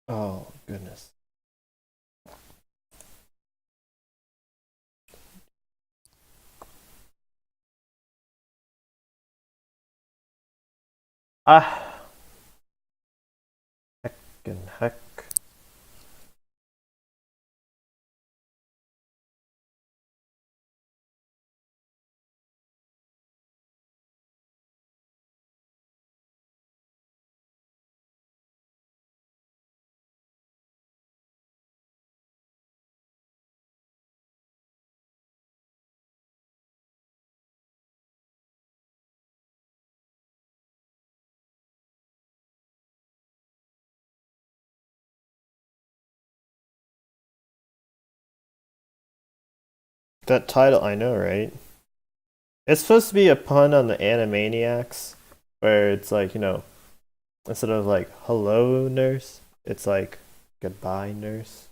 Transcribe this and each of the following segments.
Oh, goodness. Ah, heckin' heck. That title, I know, right? It's supposed to be a pun on the Animaniacs, where it's like, instead of like, hello, nurse, it's like, goodbye, nurse,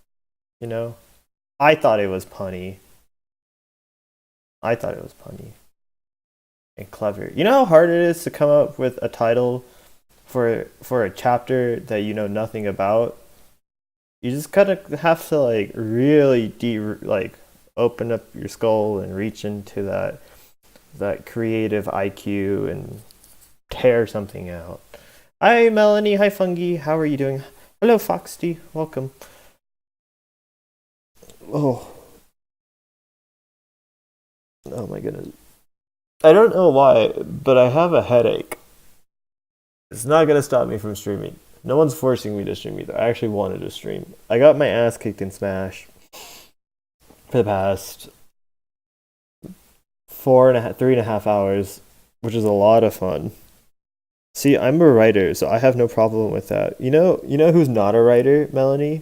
you know? I thought it was punny. I thought it was punny and clever. You know how hard it is to come up with a title for a chapter that you know nothing about? You just kind of have to like really deep like open up your skull and reach into that creative IQ and tear something out. Hi Melanie, hi Fungi, how are you doing? Hello Foxty, welcome. Oh, oh my goodness. I don't know why, but I have a headache. It's not gonna stop me from streaming. No one's forcing me to stream either. I actually wanted to stream. I got my ass kicked in Smash for the past 3.5 hours, which is a lot of fun. See, I'm a writer, so I have no problem with that. You know who's not a writer, Melanie?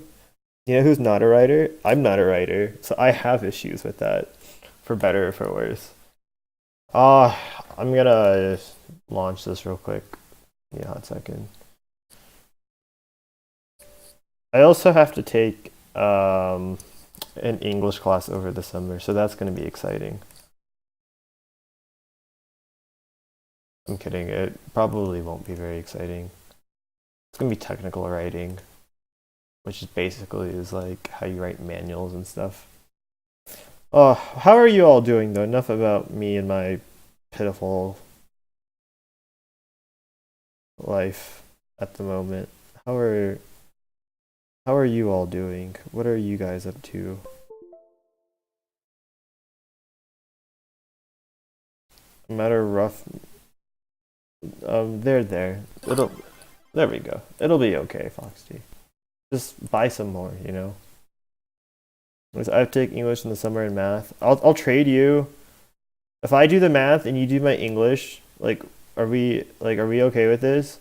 You know who's not a writer? I'm not a writer, so I have issues with that, for better or for worse. I'm gonna launch this real quick. Yeah, hot second. I also have to take an English class over the summer, so that's gonna be exciting. I'm kidding. It probably won't be very exciting. It's gonna be technical writing, which is basically is like how you write manuals and stuff. Oh, how are you all doing though? Enough about me and my pitiful life at the moment. How are how are you all doing? What are you guys up to? No matter rough, they're there. It'll there we go. It'll be okay, Foxy. Just buy some more, you know. I take English in the summer and math. I'll trade you. If I do the math and you do my English, are we okay with this?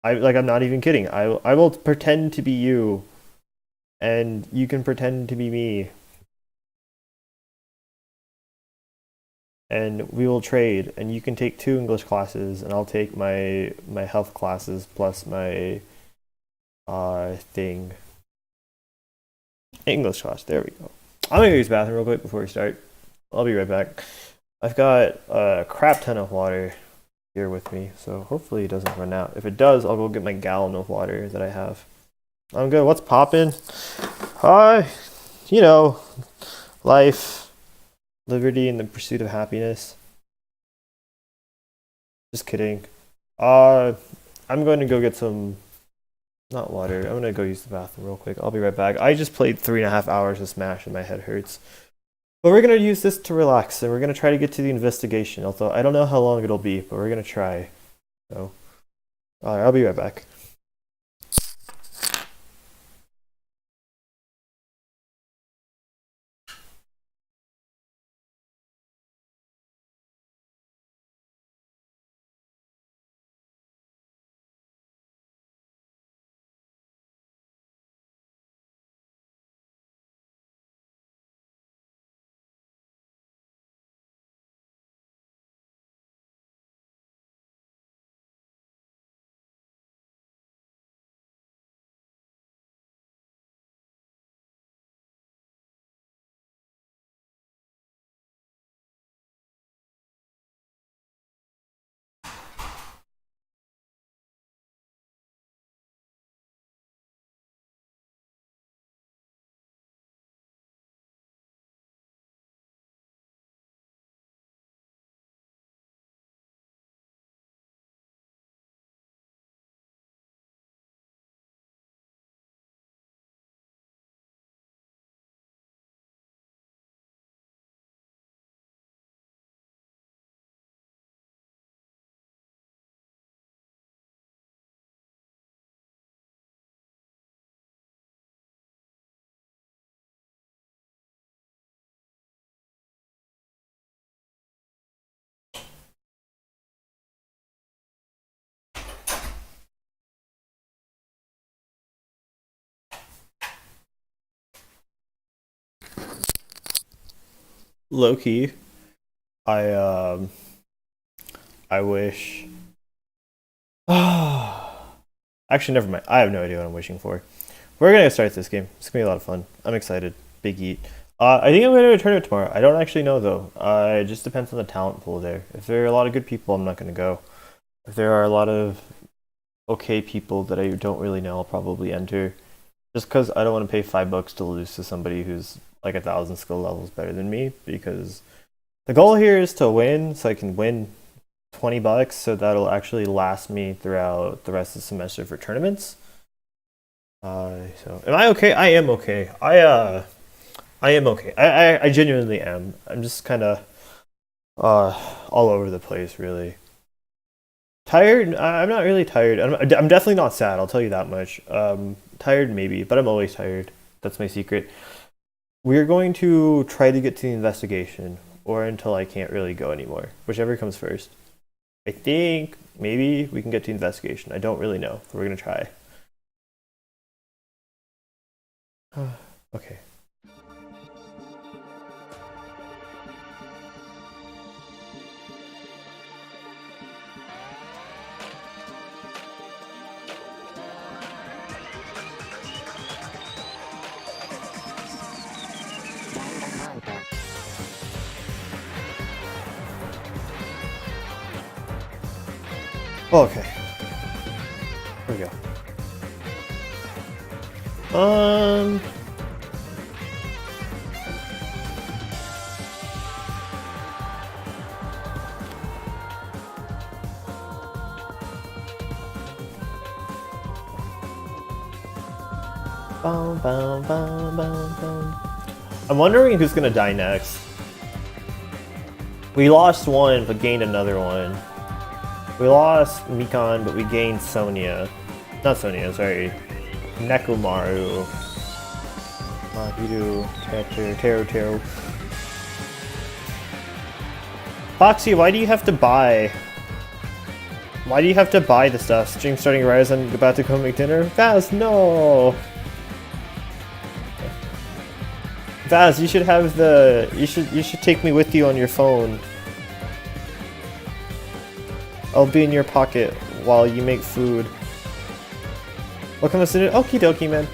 I'm not even kidding. I will pretend to be you and you can pretend to be me and we will trade and you can take two English classes and I'll take my health classes plus my thing English class. There we go. I'm gonna use the bathroom real quick before we start. I'll be right back. I've got a crap ton of water here with me, so hopefully it doesn't run out. If it does, I'll go get my gallon of water that I have. I'm good. What's poppin'? Hi. You know, life, liberty, and the pursuit of happiness. Just kidding. Uh, I'm going to go get some, not water. I'm going to go use the bathroom real quick. I'll be right back. I just played 3.5 hours of Smash and my head hurts. But we're going to use this to relax and we're going to try to get to the investigation. Although I don't know how long it'll be, but we're going to try. So, alright, I'll be right back. Low key, I I wish. Actually, never mind. I have no idea what I'm wishing for. We're gonna start this game. It's gonna be a lot of fun. I'm excited. Big eat. I think I'm gonna return it tomorrow. I don't actually know though. It just depends on the talent pool there. If there are a lot of good people, I'm not gonna go. If there are a lot of okay people that I don't really know, I'll probably enter. Just because I don't want to pay $5 to lose to somebody who's like 1,000 skill levels better than me. Because the goal here is to win, so I can win $20, so that'll actually last me throughout the rest of the semester for tournaments. So am I okay? I am okay. I am okay. I genuinely am. I'm just kind of all over the place, really. Tired? I'm not really tired. I'm definitely not sad. I'll tell you that much. Tired maybe, but I'm always tired. That's my secret. We're going to try to get to the investigation, or until I can't really go anymore. Whichever comes first. I think maybe we can get to investigation. I don't really know, but we're gonna try. Okay. Okay. Here we go. Bum, bum, bum, bum, bum. I'm wondering who's gonna die next. We lost one, but gained another one. We lost Mikan, but we gained Sonia. Not Sonia, sorry. Nekomaru. Mahiru. Tero. Foxy, why do you have to buy? Why do you have to buy the stuff? Stream starting right as I'm about to go make dinner? Vaz, no! Vaz, you should have the... You should take me with you on your phone. I'll be in your pocket while you make food. Welcome to student. Okie dokie, man.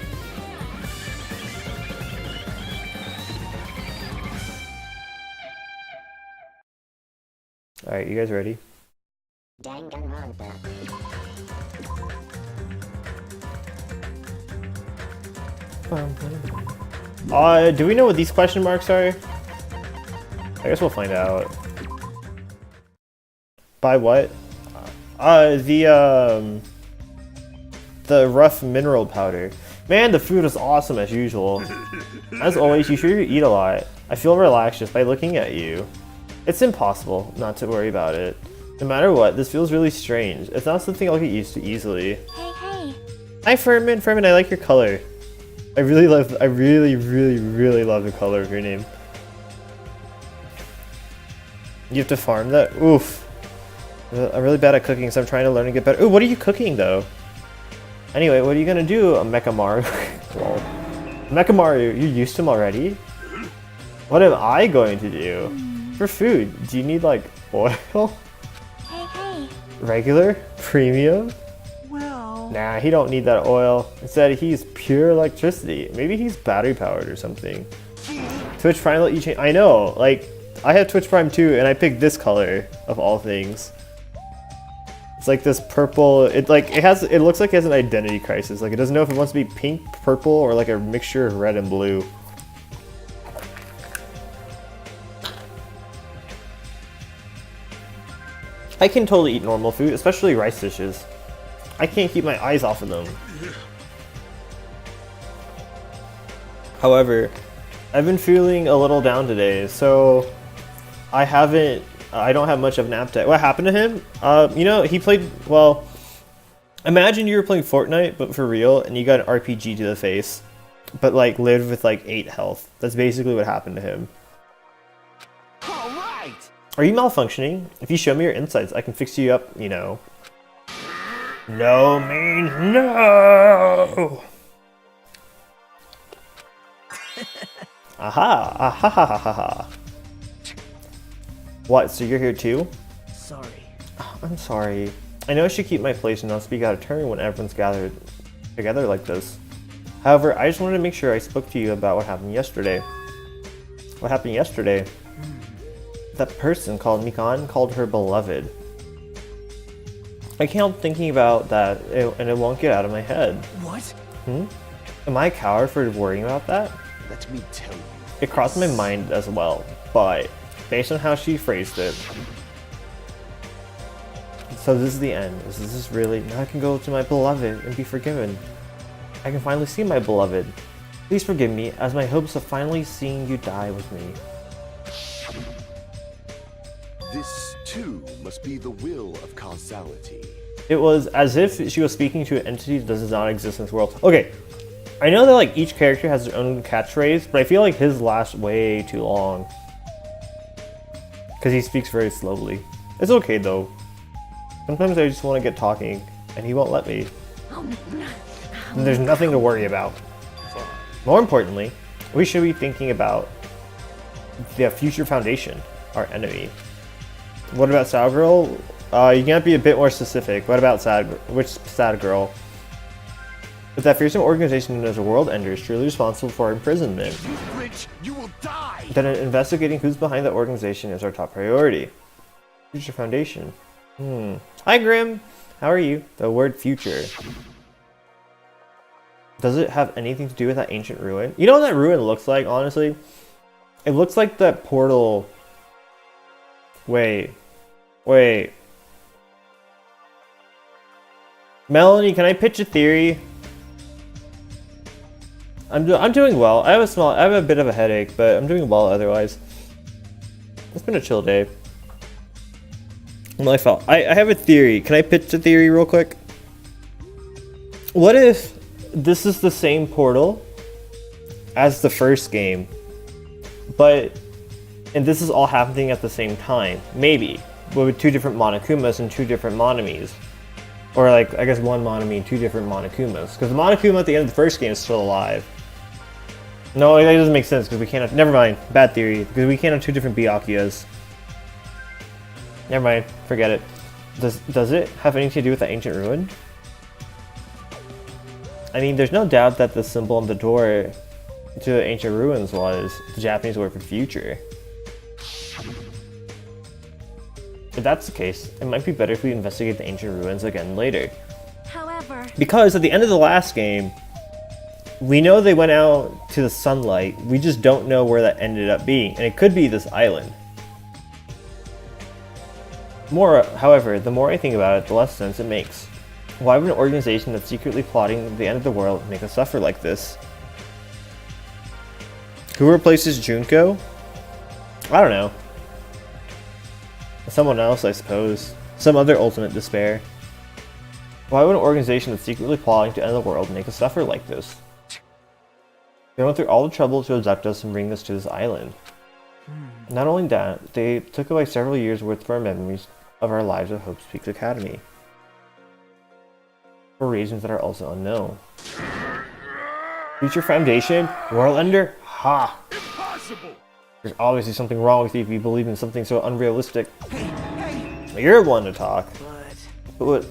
Alright, you guys ready? Dranganronpa. Do we know what these question marks are? I guess we'll find out. By what? The rough mineral powder. Man, the food is awesome as usual. As always, you sure you eat a lot. I feel relaxed just by looking at you. It's impossible not to worry about it. No matter what, this feels really strange. It's not something I'll get used to easily. Hey. Hi, Furman. Furman, I like your color. I really, really love the color of your name. You have to farm that? Oof. I'm really bad at cooking, so I'm trying to learn and get better. Ooh, what are you cooking, though? Anyway, what are you gonna do, Mechamaru? Lol. Mechamaru, you're used to him already? What am I going to do? For food, do you need, like, oil? Hey. Regular? Premium? Well... Nah, he don't need that oil. Instead, he's pure electricity. Maybe he's battery powered or something. Twitch Prime let you change... I know, like, I have Twitch Prime too, and I picked this color, of all things. It's like this purple, it looks like it has an identity crisis. Like it doesn't know if it wants to be pink, purple, or like a mixture of red and blue. I can totally eat normal food, especially rice dishes. I can't keep my eyes off of them. However, I've been feeling a little down today, so I don't have much of an appetite. What happened to him? You know, he played, well, imagine you were playing Fortnite, but for real, and you got an RPG to the face, but like lived with like 8 health. That's basically what happened to him. All right. Are you malfunctioning? If you show me your insights, I can fix you up, you know. No means no! Aha! Aha ha ha ha ha. What, so you're here too? Sorry. Oh, I'm sorry. I know I should keep my place and not speak out of turn when everyone's gathered together like this. However, I just wanted to make sure I spoke to you about what happened yesterday. What happened yesterday? That person called Mikan called her beloved. I can't help thinking about that and it won't get out of my head. What? Am I a coward for worrying about that? Let me tell you. It crossed my mind as well, but based on how she phrased it. So this is the end. This is really, now I can go to my beloved and be forgiven. I can finally see my beloved. Please forgive me, as my hopes of finally seeing you die with me. This, too, must be the will of causality. It was as if she was speaking to an entity that does not exist in this world. Okay, I know that like each character has their own catchphrase, but I feel like his lasts way too long. Because he speaks very slowly. It's okay though. Sometimes I just want to get talking, and he won't let me. And there's nothing to worry about. More importantly, we should be thinking about the future foundation, our enemy. What about Sad Girl? You can't be a bit more specific. What about which Sad Girl? If that fearsome organization known as a World Ender is truly responsible for our imprisonment, You will die! then investigating who's behind that organization is our top priority. Future Foundation. Hi Grim! How are you? The word future. Does it have anything to do with that ancient ruin? You know what that ruin looks like, honestly? It looks like that portal... Wait. Melanie, can I pitch a theory? I'm doing well. I have a bit of a headache, but I'm doing well otherwise. It's been a chill day. My fault. I have a theory. Can I pitch a theory real quick? What if this is the same portal as the first game, and this is all happening at the same time? Maybe. But with two different Monokumas and two different Monomis. Or like, I guess one Monomi and two different Monokumas. Because the Monokuma at the end of the first game is still alive. No, that doesn't make sense because we can't have, never mind, bad theory. Because we can't have two different Byakuya's. Never mind, forget it. Does it have anything to do with the ancient ruin? I mean, there's no doubt that the symbol on the door to the ancient ruins was the Japanese word for future. If that's the case, it might be better if we investigate the ancient ruins again later. However, because at the end of the last game, we know they went out to the sunlight, we just don't know where that ended up being, and it could be this island. However, the more I think about it, the less sense it makes. Why would an organization that's secretly plotting the end of the world make us suffer like this? Who replaces Junko? I don't know. Someone else, I suppose. Some other ultimate despair. Why would an organization that's secretly plotting to end the world make us suffer like this? They went through all the trouble to abduct us and bring us to this island. Not only that, they took away several years' worth of our memories of our lives at Hope's Peak Academy. For reasons that are also unknown. Future Foundation? World Ender? Ha! Impossible! There's obviously something wrong with you if you believe in something so unrealistic. You're the one to talk. But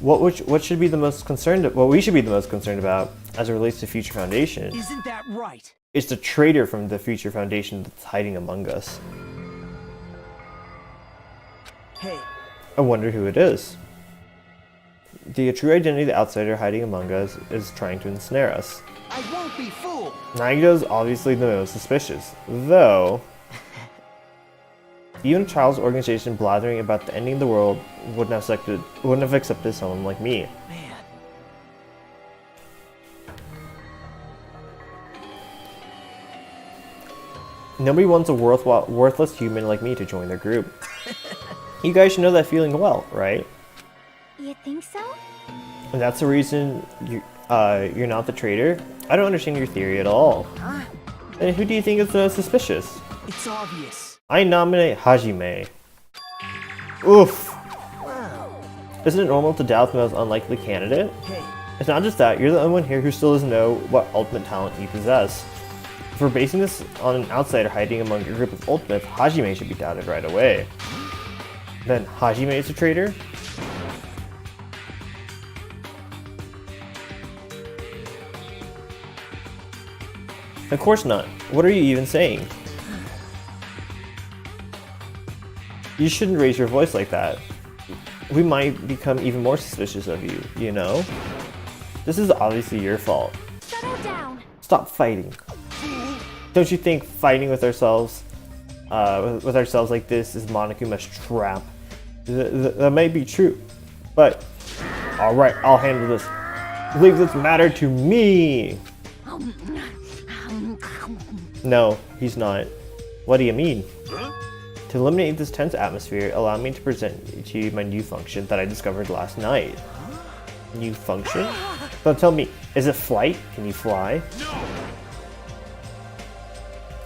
what should be the most concerned? What we should be the most concerned about as it relates to Future Foundation? Isn't that right? It's the traitor from the Future Foundation that's hiding among us. Hey. I wonder who it is. The true identity of the outsider hiding among us is trying to ensnare us. I won't be fooled. Nagido's obviously the most suspicious, though. Even a child's organization blathering about the ending of the world wouldn't have accepted someone like me. Man. Nobody wants a worthless human like me to join their group. You guys should know that feeling well, right? you think so? And that's the reason you're not the traitor? I don't understand your theory at all. Huh? And who do you think is the most suspicious? It's obvious. I nominate Hajime. Oof. Wow. Isn't it normal to doubt the most unlikely candidate? Hey. It's not just that, you're the only one here who still doesn't know what ultimate talent you possess. If we're basing this on an outsider hiding among a group of ultimates, Hajime should be doubted right away. Then Hajime is a traitor? Of course not. What are you even saying? You shouldn't raise your voice like that. We might become even more suspicious of you, you know? This is obviously your fault. Settle down. Stop fighting. Don't you think fighting with ourselves like this is Monokuma's trap? That may be true, but alright, I'll handle this. Leave this matter to me! No, he's not. What do you mean? To eliminate this tense atmosphere, allow me to present to you my new function that I discovered last night. New function? But tell me, is it flight? Can you fly?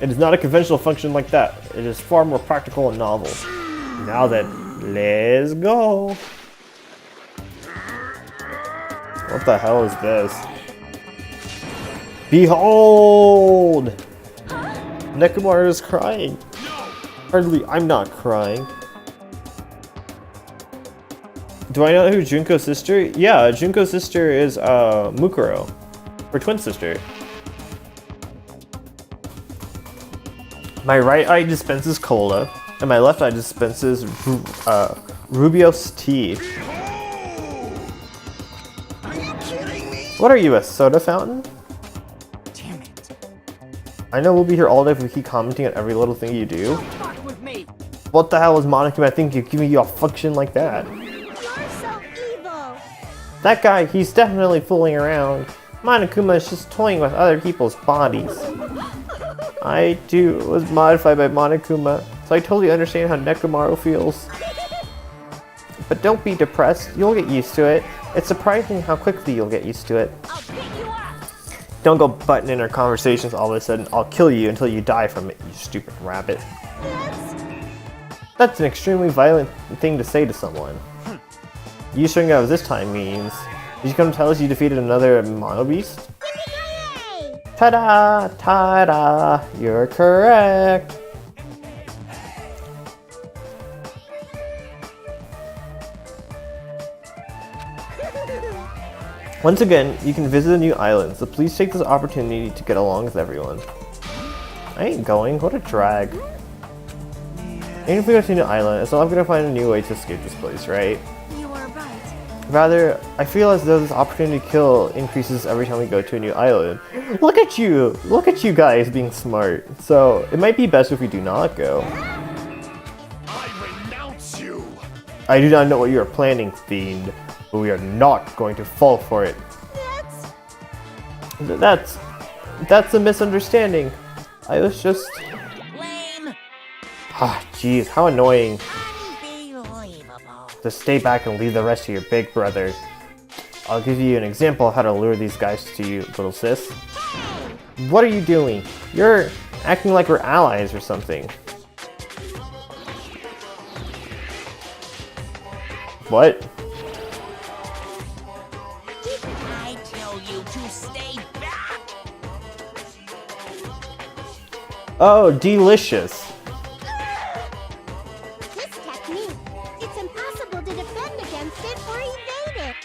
It is not a conventional function like that. It is far more practical and novel. Now then, let's go! What the hell is this? Behold! Nekomaru is crying. Hardly, I'm not crying. Do I know who Junko's sister? Yeah, Junko's sister is Mukuro. Her twin sister. My right eye dispenses cola, and my left eye dispenses Rubio's tea. Are you kidding me? What are you, a soda fountain? Damn it. I know we'll be here all day if we keep commenting on every little thing you do. Don't talk with me. What the hell is Monokuma thinking of giving you a function like that? You're so evil. That guy, he's definitely fooling around. Monokuma is just toying with other people's bodies. I, too, was modified by Monokuma, so I totally understand how Nekomaru feels. But don't be depressed, you'll get used to it. It's surprising how quickly you'll get used to it. I'll pick you up. Don't go butting in our conversations all of a sudden. I'll kill you until you die from it, you stupid rabbit. That's an extremely violent thing to say to someone. You showing up this time means... Did you come to tell us you defeated another Mono Beast? Ta-da! Ta-da! You're correct! Once again, you can visit the new island, so please take this opportunity to get along with everyone. I ain't going, what a drag. Even if we go to a new island, it's not like I'm gonna find a new way to escape this place, right? You are right. Rather, I feel as though this opportunity to kill increases every time we go to a new island. Look at you! Look at you guys being smart. So, it might be best if we do not go. I renounce you! I do not know what you are planning, Fiend, but we are not going to fall for it. That's a misunderstanding. I was just... Lame. Ah, jeez, how annoying. Unbelievable. Just stay back and leave the rest to your big brother. I'll give you an example of how to lure these guys to you, little sis. What are you doing? You're acting like we're allies or something. What? I tell you to stay back. Oh, delicious. This technique, it's impossible to defend against it or evade it.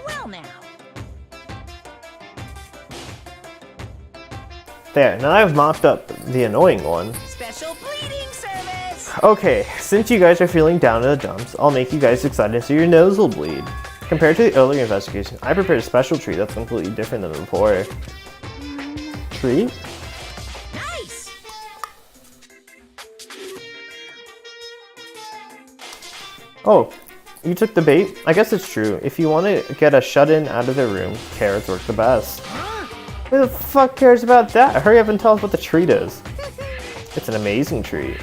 Well now. There, now I've mopped up the annoying one. Special bleeding service. Okay, since you guys are feeling down in the dumps, I'll make you guys excited so your nose will bleed. Compared to the earlier investigation, I prepared a special treat that's completely different than before. Treat? Nice. Oh, you took the bait? I guess it's true. If you want to get a shut-in out of their room, carrots work the best. Who the fuck cares about that? Hurry up and tell us what the treat is. It's an amazing treat.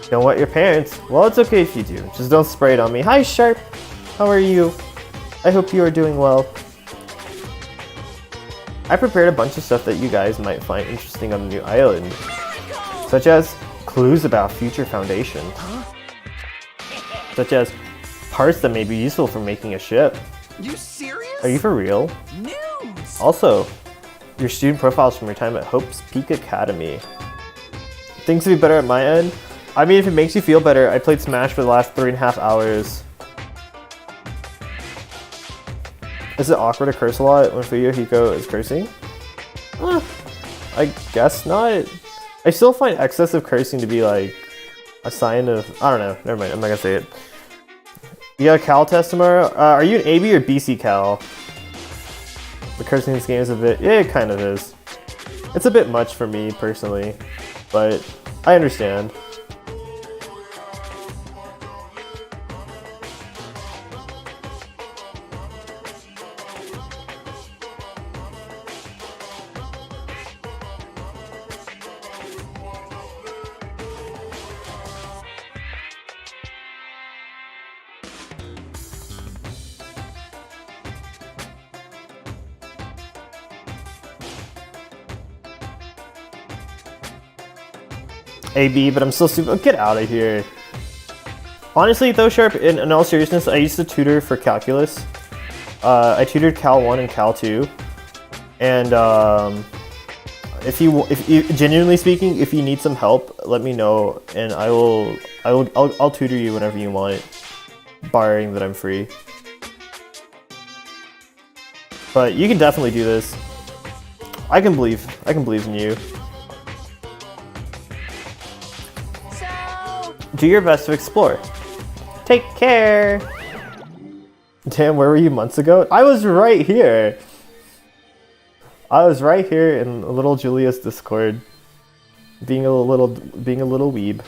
Don't wet your parents? Well, it's okay if you do. Just don't spray it on me. Hi, Sharp. How are you? I hope you are doing well. I prepared a bunch of stuff that you guys might find interesting on the new island. Such as clues about future foundation. Such as parts that may be useful for making a ship. You serious? Are you for real? News! Also, your student profiles from your time at Hope's Peak Academy. Things to be better at my end? I mean, if it makes you feel better, I played Smash for the last 3.5 hours. Is it awkward to curse a lot when Hiko is cursing? I guess not. I still find excessive cursing to be like a sign of, I don't know, never mind, I'm not gonna say it. You got a Cal test tomorrow? Are you an AB or BC Cal? The cursing in this game is a bit, yeah, it kind of is. It's a bit much for me personally, but I understand. AB, but I'm still super. Get out of here. Honestly, though, Sharp, in all seriousness, I used to tutor for calculus. I tutored Cal 1 and Cal 2. And if you genuinely speaking, if you need some help, let me know, and I'll tutor you whenever you want, barring that I'm free. But you can definitely do this. I can believe in you. Do your best to explore. Take care. Damn, where were you months ago? I was right here. I was right here in little Julia's Discord, being a little weeb.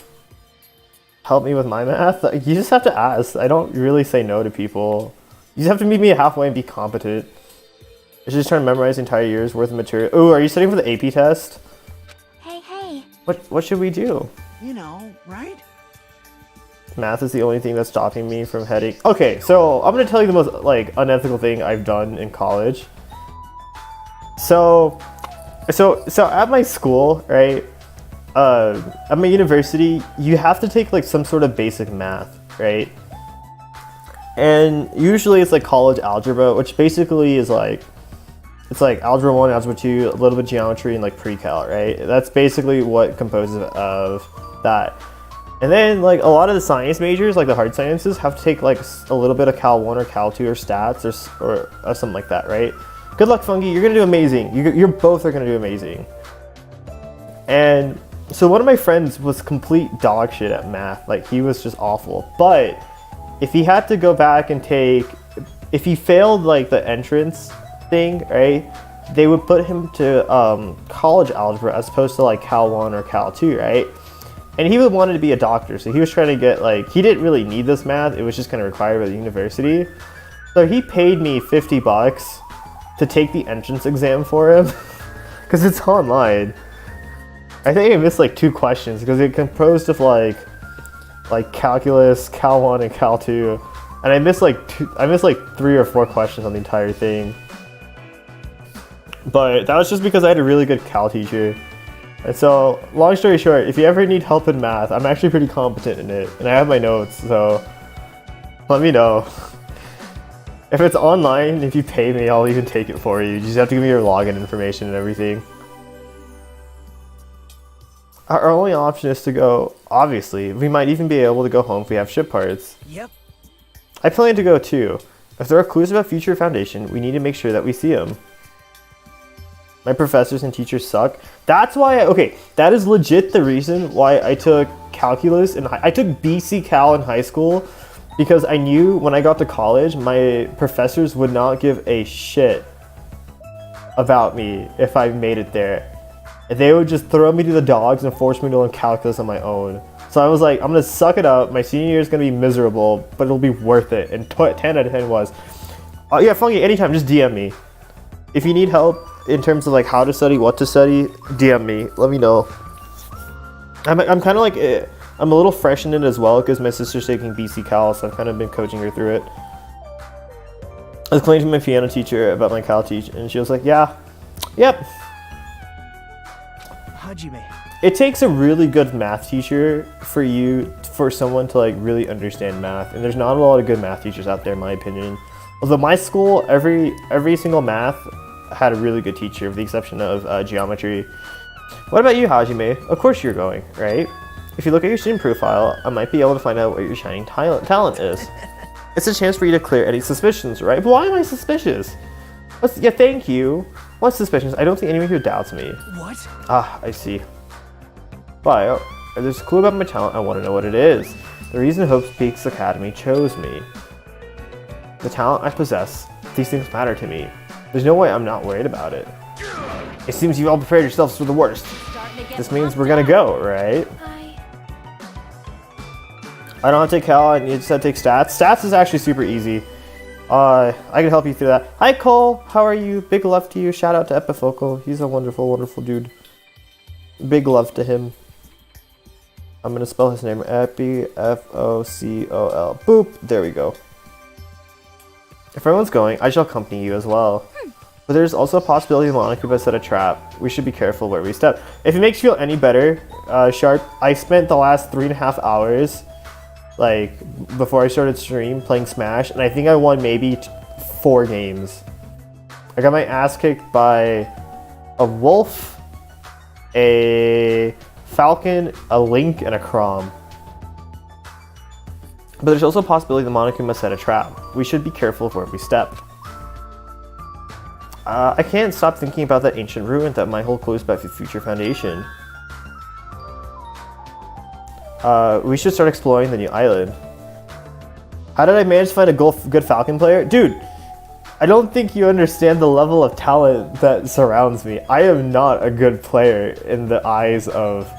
Help me with my math. You just have to ask. I don't really say no to people. You just have to meet me halfway and be competent. I should just try to memorize the entire year's worth of material. Oh, are you studying for the AP test? Hey. What should we do? You know, right? Math is the only thing that's stopping me from heading. Okay, so I'm gonna tell you the most like unethical thing I've done in college. So at my school, right? At my university, you have to take like some sort of basic math, right? And usually it's like college algebra, which basically is like, it's like algebra 1, algebra 2, a little bit of geometry, and like pre-cal, right? That's basically what composes of that. And then like a lot of the science majors, like the hard sciences, have to take like a little bit of Cal 1 or Cal 2 or stats or something like that, right? Good luck, Funky. You're gonna do amazing. You're both are gonna do amazing. And so one of my friends was complete dog shit at math. Like he was just awful. But if he had to go back and if he failed like the entrance thing, right? They would put him to college algebra as opposed to like Cal 1 or Cal 2, right? And he wanted to be a doctor, so he was trying to get like, he didn't really need this math, it was just kind of required by the university. So he paid me $50 to take the entrance exam for him, because it's online. I think I missed like 2 questions, because it composed of like calculus, Cal 1 and Cal 2, and I missed like 3 or 4 questions on the entire thing. But that was just because I had a really good Cal teacher. And so, long story short, if you ever need help in math, I'm actually pretty competent in it, and I have my notes, so let me know. If it's online, if you pay me, I'll even take it for you. You just have to give me your login information and everything. Our only option is to go, obviously. We might even be able to go home if we have ship parts. Yep. I plan to go too. If there are clues about future Foundation, we need to make sure that we see them. My professors and teachers suck. That's why, okay, that is legit the reason why I took calculus and I took BC Cal in high school, because I knew when I got to college, my professors would not give a shit about me if I made it there. They would just throw me to the dogs and force me to learn calculus on my own. So I was like, I'm gonna suck it up. My senior year is gonna be miserable, but it'll be worth it. And 10 out of 10 was. Yeah, Funky, anytime, just DM me. If you need help in terms of like how to study, what to study, DM me. Let me know. I'm kind of like, I'm a little fresh in it as well because my sister's taking BC Cal, so I've kind of been coaching her through it. I was explaining to my piano teacher about my Cal teach, and she was like, yeah, yep. Hajime. It takes a really good math teacher for someone to like really understand math, and there's not a lot of good math teachers out there in my opinion. Although my school, every single math had a really good teacher, with the exception of geometry. What about you, Hajime? Of course you're going, right? If you look at your student profile, I might be able to find out what your shining talent is. It's a chance for you to clear any suspicions, right? But why am I suspicious? Yeah, thank you. What's suspicious? I don't think anyone here doubts me. What? Ah, I see. Why? If there's a clue about my talent, I want to know what it is. The reason Hope Peaks Academy chose me. The talent I possess, these things matter to me. There's no way I'm not worried about it. It seems you all prepared yourselves for the worst. This means we're gonna go, right? I don't have to take Cal, and you just have to take Stats. Stats is actually super easy. I can help you through that. Hi Cole, how are you? Big love to you. Shout out to Epifocal. He's a wonderful, wonderful dude. Big love to him. I'm gonna spell his name Epi, F-O-C-O-L. Boop, there we go. If everyone's going, I shall accompany you as well. But there's also a possibility Monokuma set a trap. We should be careful where we step. If it makes you feel any better, Sharp, I spent the last 3.5 hours, like, before I started stream, playing Smash, and I think I won maybe 4 games. I got my ass kicked by a wolf, a falcon, a link, and a Crom. But there's also a possibility the Monokuma set a trap. We should be careful of where we step. I can't stop thinking about that ancient ruin that might hold clues about the future foundation. We should start exploring the new island. How did I manage to find a good Falcon player? Dude, I don't think you understand the level of talent that surrounds me. I am not a good player in the eyes of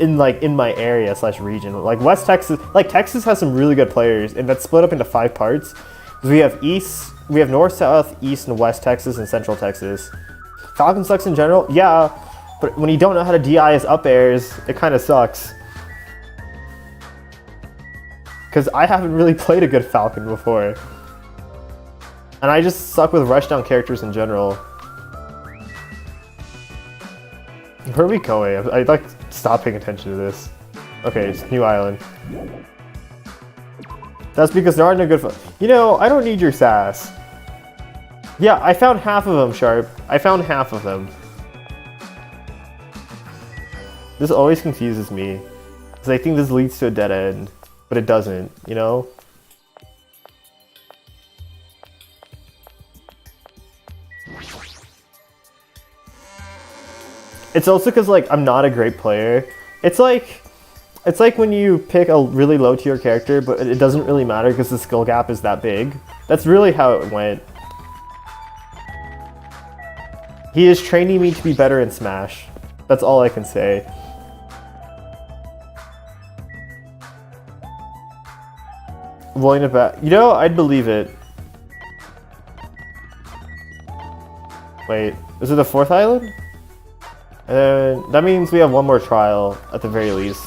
in my area / region. Like West Texas, like Texas has some really good players, and that's split up into 5 parts. We have North, South, East, and West Texas, and Central Texas. Falcon sucks in general, yeah, but when you don't know how to DI his up airs, it kind of sucks. Because I haven't really played a good Falcon before. And I just suck with rushdown characters in general. Where are we going? I'd like to stop paying attention to this. Okay, it's New Island. That's because there are no good You know, I don't need your sass. Yeah, I found half of them, Sharp. I found half of them. This always confuses me. Because I think this leads to a dead end. But it doesn't, you know? It's also because, like, I'm not a great player. It's like when you pick a really low tier character, but it doesn't really matter because the skill gap is that big. That's really how it went. He is training me to be better in Smash. That's all I can say. Rolling it back. You know, I'd believe it. Wait, is it the 4th island? And that means we have one more trial at the very least.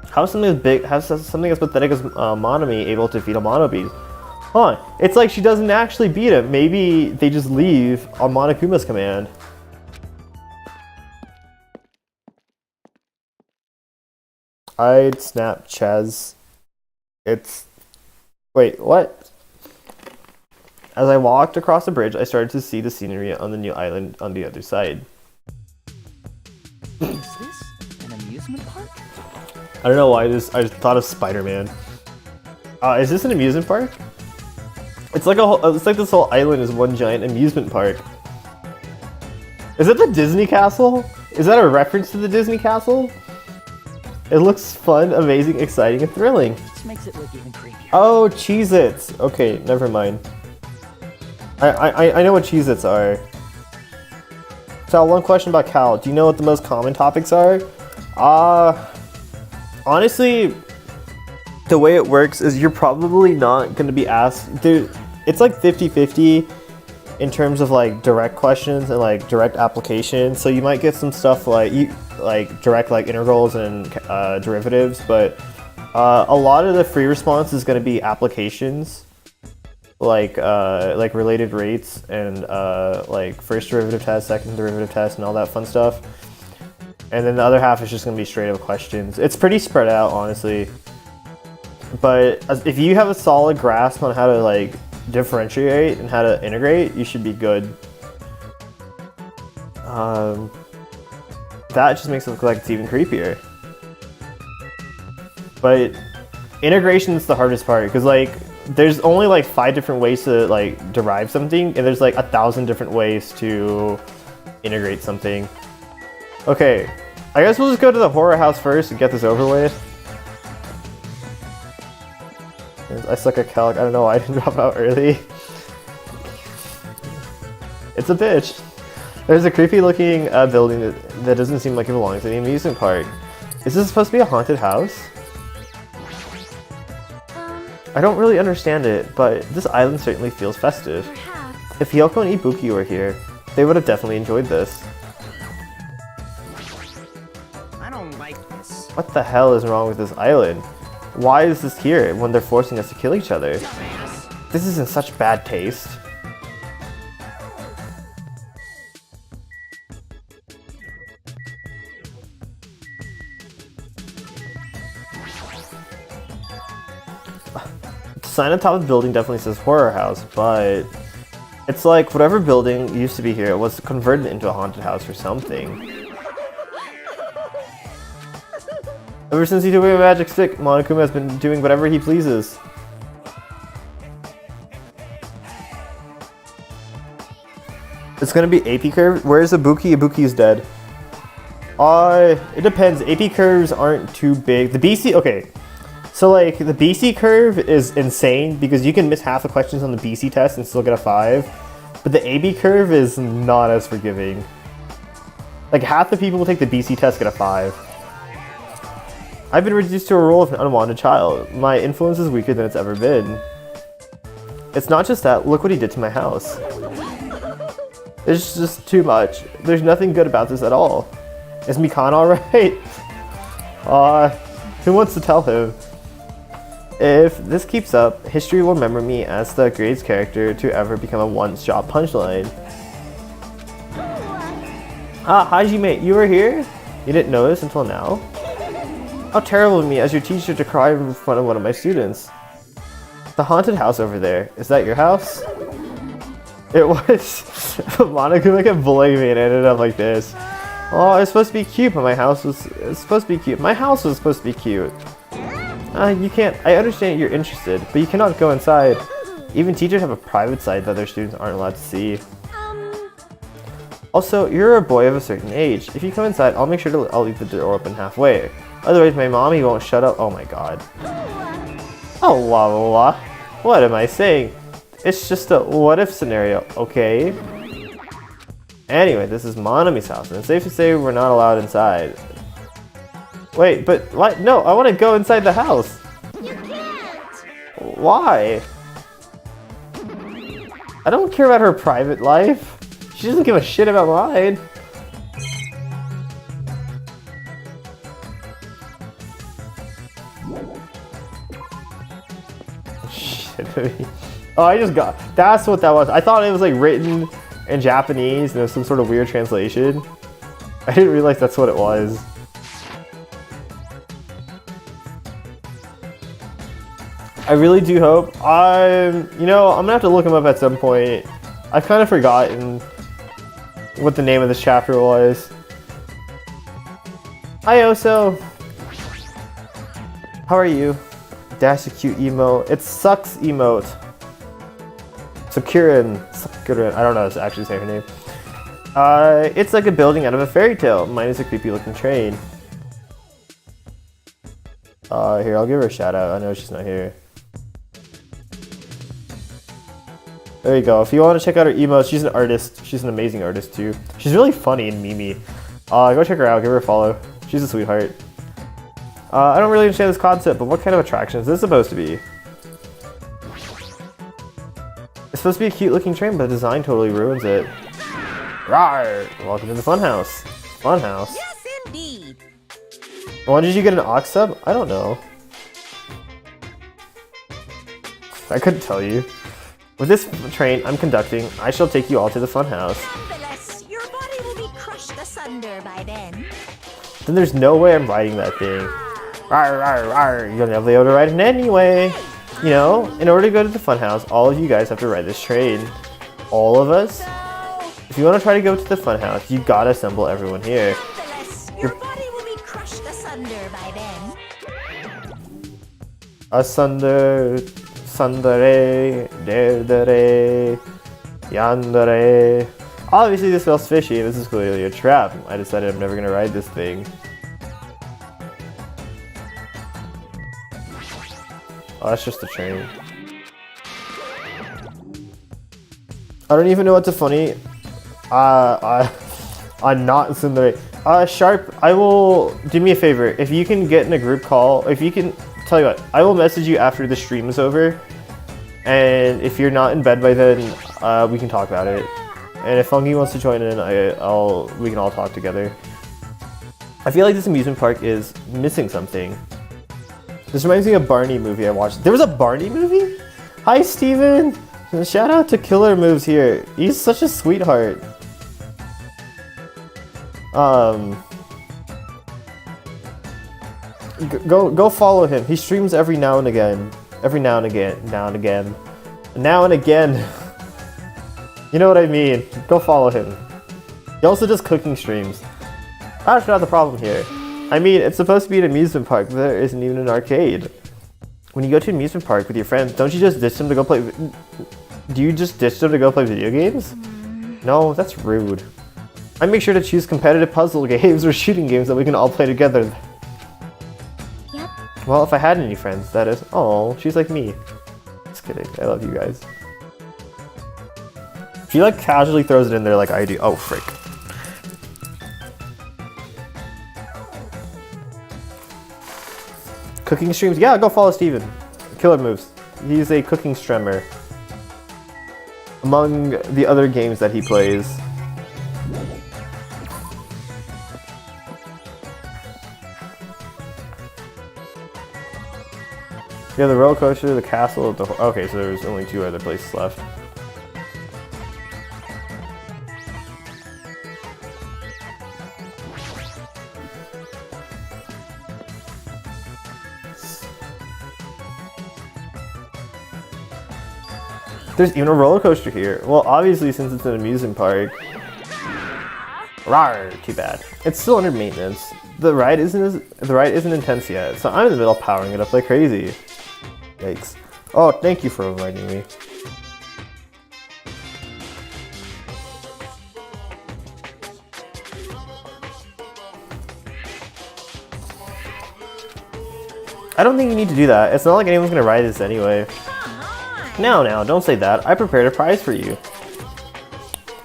How is something as pathetic as Monomi able to defeat a Monobeast? Huh, it's like she doesn't actually beat him. Maybe they just leave on Monokuma's command. I'd snap Ches. It's... Wait, what? As I walked across the bridge, I started to see the scenery on the new island on the other side. Is this an amusement park? I don't know why I just thought of Spider-Man. Is this an amusement park? It's like it's like this whole island is one giant amusement park. Is it the Disney Castle? Is that a reference to the Disney Castle? It looks fun, amazing, exciting, and thrilling. This makes it look even creepier. Oh, Cheez-Its. Okay, never mind. I know what Cheez-Its are. So, one question about Cal. Do you know what the most common topics are? Honestly, the way it works is you're probably not going to be asked... Dude, it's like 50-50 in terms of like direct questions and like direct application. So you might get some stuff like direct like integrals and derivatives, but a lot of the free response is going to be applications. Like related rates and like first derivative test, second derivative test, and all that fun stuff. And then the other half is just going to be straight up questions. It's pretty spread out, honestly. But if you have a solid grasp on how to like differentiate and how to integrate, you should be good. That just makes it look like it's even creepier. But integration is the hardest part because like there's only like 5 different ways to like derive something, and there's like 1,000 different ways to integrate something. Okay, I guess we'll just go to the horror house first and get this over with. I suck at calc. I don't know why I didn't drop out early. It's a bitch. There's a creepy looking building that doesn't seem like it belongs to the amusement park. Is this supposed to be a haunted house? I don't really understand it, but this island certainly feels festive. Perhaps. If Hyoko and Ibuki were here, they would have definitely enjoyed this. I don't like this. What the hell is wrong with this island? Why is this here when they're forcing us to kill each other? This is in such bad taste. The sign on top of the building definitely says horror house, but it's like whatever building used to be here was converted into a haunted house or something. Ever since he took away my magic stick, Monokuma has been doing whatever he pleases. It's gonna be AP curve. Where's Ibuki? Ibuki's dead. It depends. AP curves aren't too big. The BC, okay. So like the BC curve is insane because you can miss half the questions on the BC test and still get a 5. But the AB curve is not as forgiving. Like half the people who take the BC test get a 5. I've been reduced to a role of an unwanted child. My influence is weaker than it's ever been. It's not just that, look what he did to my house. It's just too much. There's nothing good about this at all. Is Mikan alright? Who wants to tell him? If this keeps up, history will remember me as the greatest character to ever become a one-shot punchline. Ah, Hajime, you were here? You didn't notice until now? How terrible of me as your teacher to cry in front of one of my students. The haunted house over there, is that your house? It was. Monokuma kept bullying me and it ended up like this. Oh, it's supposed to be cute, but my house was supposed to be cute. My house was supposed to be cute. You can't. I understand you're interested, but you cannot go inside. Even teachers have a private side that their students aren't allowed to see. Also, you're a boy of a certain age. If you come inside, I'll make sure I'll leave the door open halfway. Otherwise, my mommy won't shut up. Oh my god. Oh, la la la. What am I saying? It's just a what-if scenario, okay? Anyway, this is Monami's house, and it's safe to say we're not allowed inside. Wait, but what? No, I want to go inside the house. You can't! Why? I don't care about her private life. She doesn't give a shit about mine. Shit. Oh, I just got. That's what that was. I thought it was like written in Japanese and it was some sort of weird translation. I didn't realize that's what it was. I really do hope. I'm gonna have to look him up at some point. I've kind of forgotten what the name of this chapter was. Hi, Oso. How are you? Dash a cute emote. It sucks emote. Sakurin. I don't know how to actually say her name. It's like a building out of a fairy tale, minus a creepy looking train. Here, I'll give her a shout out. I know she's not here. There you go. If you want to check out her emotes, she's an artist. She's an amazing artist too. She's really funny and memey. Go check her out. Give her a follow. She's a sweetheart. I don't really understand this concept, but what kind of attraction is this supposed to be? It's supposed to be a cute looking train, but the design totally ruins it. Rawr! Welcome to the funhouse. Funhouse? Yes, indeed. When did you get an ox sub? I don't know. I couldn't tell you. With this train I'm conducting, I shall take you all to the funhouse. Nonetheless, your body will be crushed asunder by then. Then there's no way I'm riding that thing. Rawr, rawr, rawr. You'll never be able to ride it anyway. You know, in order to go to the funhouse, all of you guys have to ride this train. All of us. If you want to try to go to the funhouse, you gotta assemble everyone here. Nonetheless, your body will be crushed asunder by then. Asunder, sundere, derdere, yandere. Obviously this smells fishy, this is clearly a trap. I decided I'm never gonna ride this thing. Oh, that's just a train. I don't even know what's funny. I'm not Sundere. Sharp, I will, do me a favor. If you can get in a group call, if you can, tell you what, I will message you after the stream is over. And if you're not in bed by then, we can talk about it. And if Funky wants to join in, we can all talk together. I feel like this amusement park is missing something. This reminds me of a Barney movie I watched. There was a Barney movie? Hi, Steven! Shout out to Killer Moves here. He's such a sweetheart. Go follow him. He streams every now and again. Now and again. You know what I mean. Go follow him. He also does cooking streams. That's not the problem here. I mean, it's supposed to be an amusement park, but there isn't even an arcade. When you go to an amusement park with your friends, don't you just ditch them to go play... Do you just ditch them to go play video games? No, that's rude. I make sure to choose competitive puzzle games or shooting games that we can all play together. Yep. Well, if I had any friends, that is. Oh, she's like me. Just kidding. I love you guys. She like casually throws it in there like I do. Oh, frick. Cooking streams? Yeah, go follow Steven. Killer Moves. He's a cooking streamer. Among the other games that he plays. Yeah, the roller coaster, the castle, okay, so there's only 2 other places left. There's even a roller coaster here. Well, obviously, since it's an amusement park. Rawr, too bad. It's still under maintenance. The ride isn't intense yet, so I'm in the middle of powering it up like crazy. Yikes. Oh, thank you for reminding me. I don't think you need to do that. It's not like anyone's gonna ride this anyway. No, don't say that. I prepared a prize for you.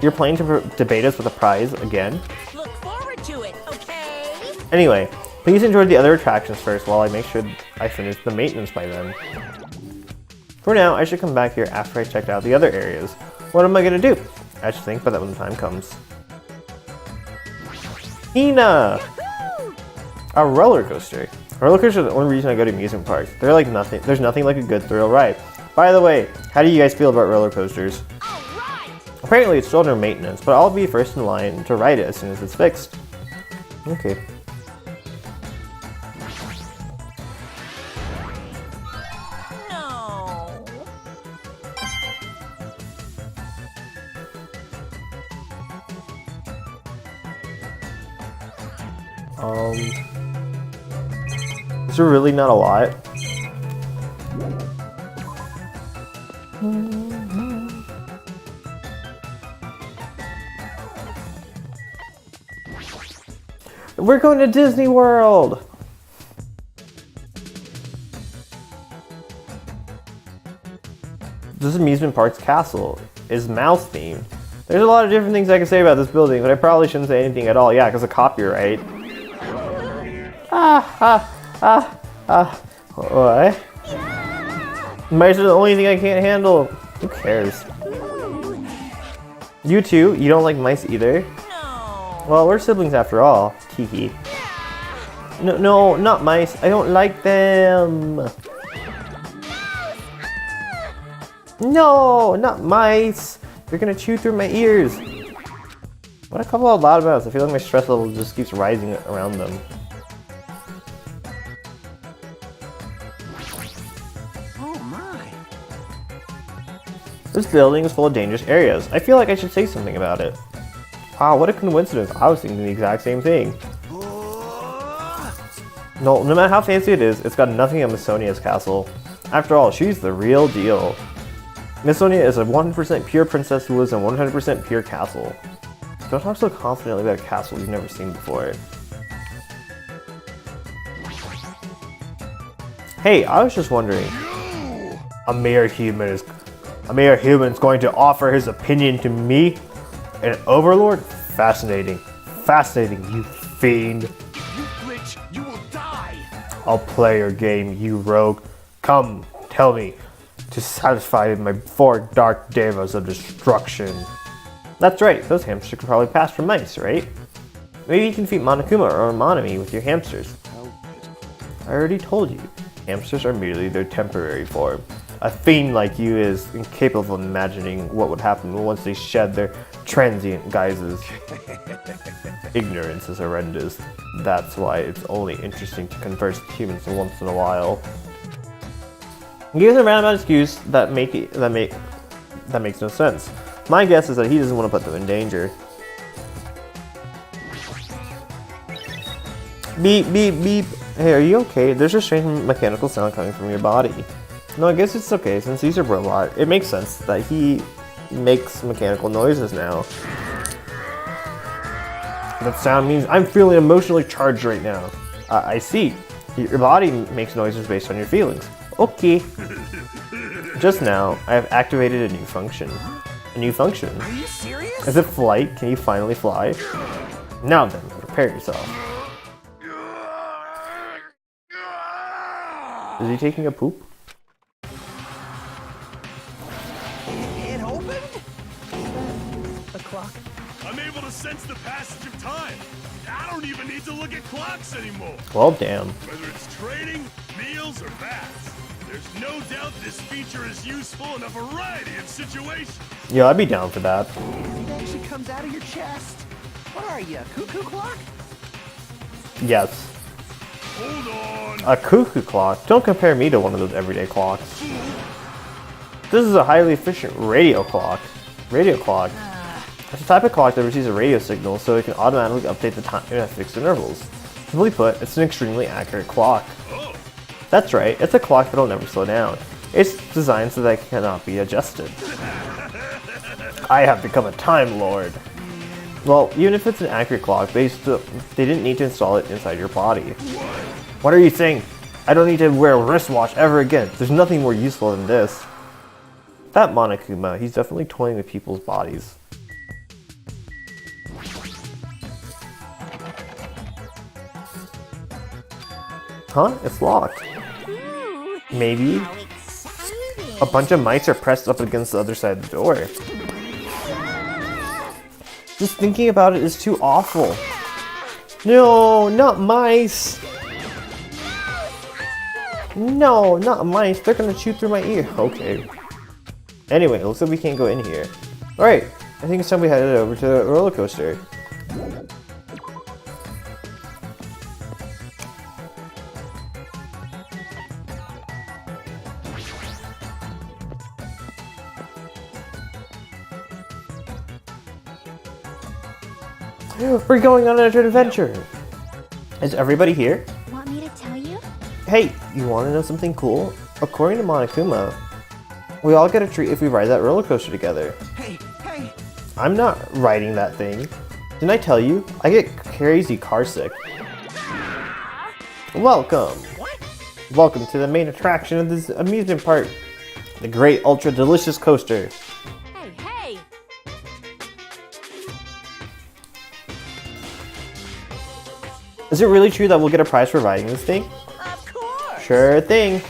You're planning to debate us with a prize again? Look forward to it, okay? Anyway, please enjoy the other attractions first while I make sure I finish the maintenance by then. For now, I should come back here after I checked out the other areas. What am I gonna do? I should think about that when the time comes. Nina! A roller coaster. Roller coasters are the only reason I go to amusement parks. They're like nothing. There's nothing like a good thrill ride. By the way, how do you guys feel about roller coasters? Apparently it's still under maintenance, but I'll be first in line to ride it as soon as it's fixed. Okay. No. Is there really not a lot? We're going to Disney World! This amusement park's castle is mouse themed. There's a lot of different things I can say about this building, but I probably shouldn't say anything at all. Yeah, because of copyright. What? Mice are the only thing I can't handle. Who cares? You too? You don't like mice either? No. Well, we're siblings after all. Teehee. No, not mice. I don't like them. No, not mice. They're gonna chew through my ears. What a couple of loudmouths. I feel like my stress level just keeps rising around them. This building is full of dangerous areas. I feel like I should say something about it. Wow, what a coincidence. I was thinking the exact same thing. No matter how fancy it is, it's got nothing on Miss Sonia's castle. After all, she's the real deal. Miss Sonia is a 100% pure princess who lives in a 100% pure castle. Don't talk so confidently about a castle you've never seen before. Hey, I was just wondering. A mere human is going to offer his opinion to me? An overlord? Fascinating. Fascinating, you fiend. You glitch, you will die! I'll play your game, you rogue. Come, tell me, to satisfy my 4 dark devas of destruction. That's right, those hamsters could probably pass for mice, right? Maybe you can defeat Monokuma or Monami with your hamsters. I already told you, hamsters are merely their temporary form. A fiend like you is incapable of imagining what would happen once they shed their transient guises. Ignorance is horrendous. That's why it's only interesting to converse with humans once in a while. He gives a roundabout excuse that makes no sense. My guess is that he doesn't want to put them in danger. Beep, beep, beep. Hey, are you okay? There's a strange mechanical sound coming from your body. No, I guess it's okay, since he's a robot. It makes sense that he makes mechanical noises now. That sound means I'm feeling emotionally charged right now. I see. Your body makes noises based on your feelings. Okay. Just now, I have activated a new function. A new function? Are you serious? Is it flight? Can you finally fly? Now then, prepare yourself. Is he taking a poop? It opened? The clock. I'm able to sense the passage of time. I don't even need to look at clocks anymore. Well, damn. Whether it's trading, meals, or baths, there's no doubt this feature is useful in a variety of situations. Yeah, I'd be down for that. It actually comes out of your chest. What are you, a cuckoo clock? Yes. Hold on. A cuckoo clock? Don't compare me to one of those everyday clocks. This is a highly efficient radio clock. Radio clock. It's a type of clock that receives a radio signal so it can automatically update the time at fixed intervals. Simply put, it's an extremely accurate clock. Oh, That's right, it's a clock that'll never slow down. It's designed so that it cannot be adjusted. I have become a Time Lord. Well, even if it's an accurate clock, they didn't need to install it inside your body. What are you saying? I don't need to wear a wristwatch ever again. There's nothing more useful than this. That Monokuma, he's definitely toying with people's bodies. Huh? It's locked. Maybe a bunch of mice are pressed up against the other side of the door. Just thinking about it is too awful. No, not mice. No, not mice. They're gonna chew through my ear. Okay. Anyway, it looks like we can't go in here. Alright, I think it's time we headed over to the roller coaster. We're going on an adventure! Is everybody here? Want me to tell you? Hey, you want to know something cool? According to Monokuma, we all get a treat if we ride that roller coaster together. Hey, hey. I'm not riding that thing. Didn't I tell you? I get crazy car sick. Welcome! What? Welcome to the main attraction of this amusement park. The great ultra delicious coaster. Hey, hey! Is it really true that we'll get a prize for riding this thing? Of course. Sure thing.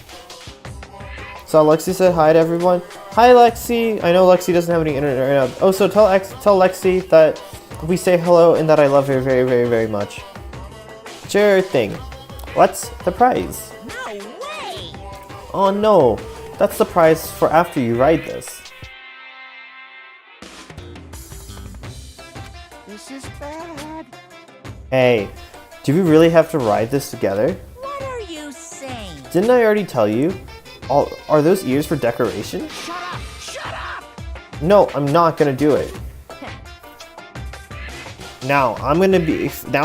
So Lexi said hi to everyone. Hi Lexi. I know Lexi doesn't have any internet right now. Oh, so tell Lexi that we say hello and that I love her very, very, very much. Sure thing. What's the prize? No way. Oh no, that's the prize for after you ride this. This is bad. Hey, do we really have to ride this together? What are you saying? Didn't I already tell you? Are those ears for decoration? Shut up! Shut up! No, I'm not gonna do it. Now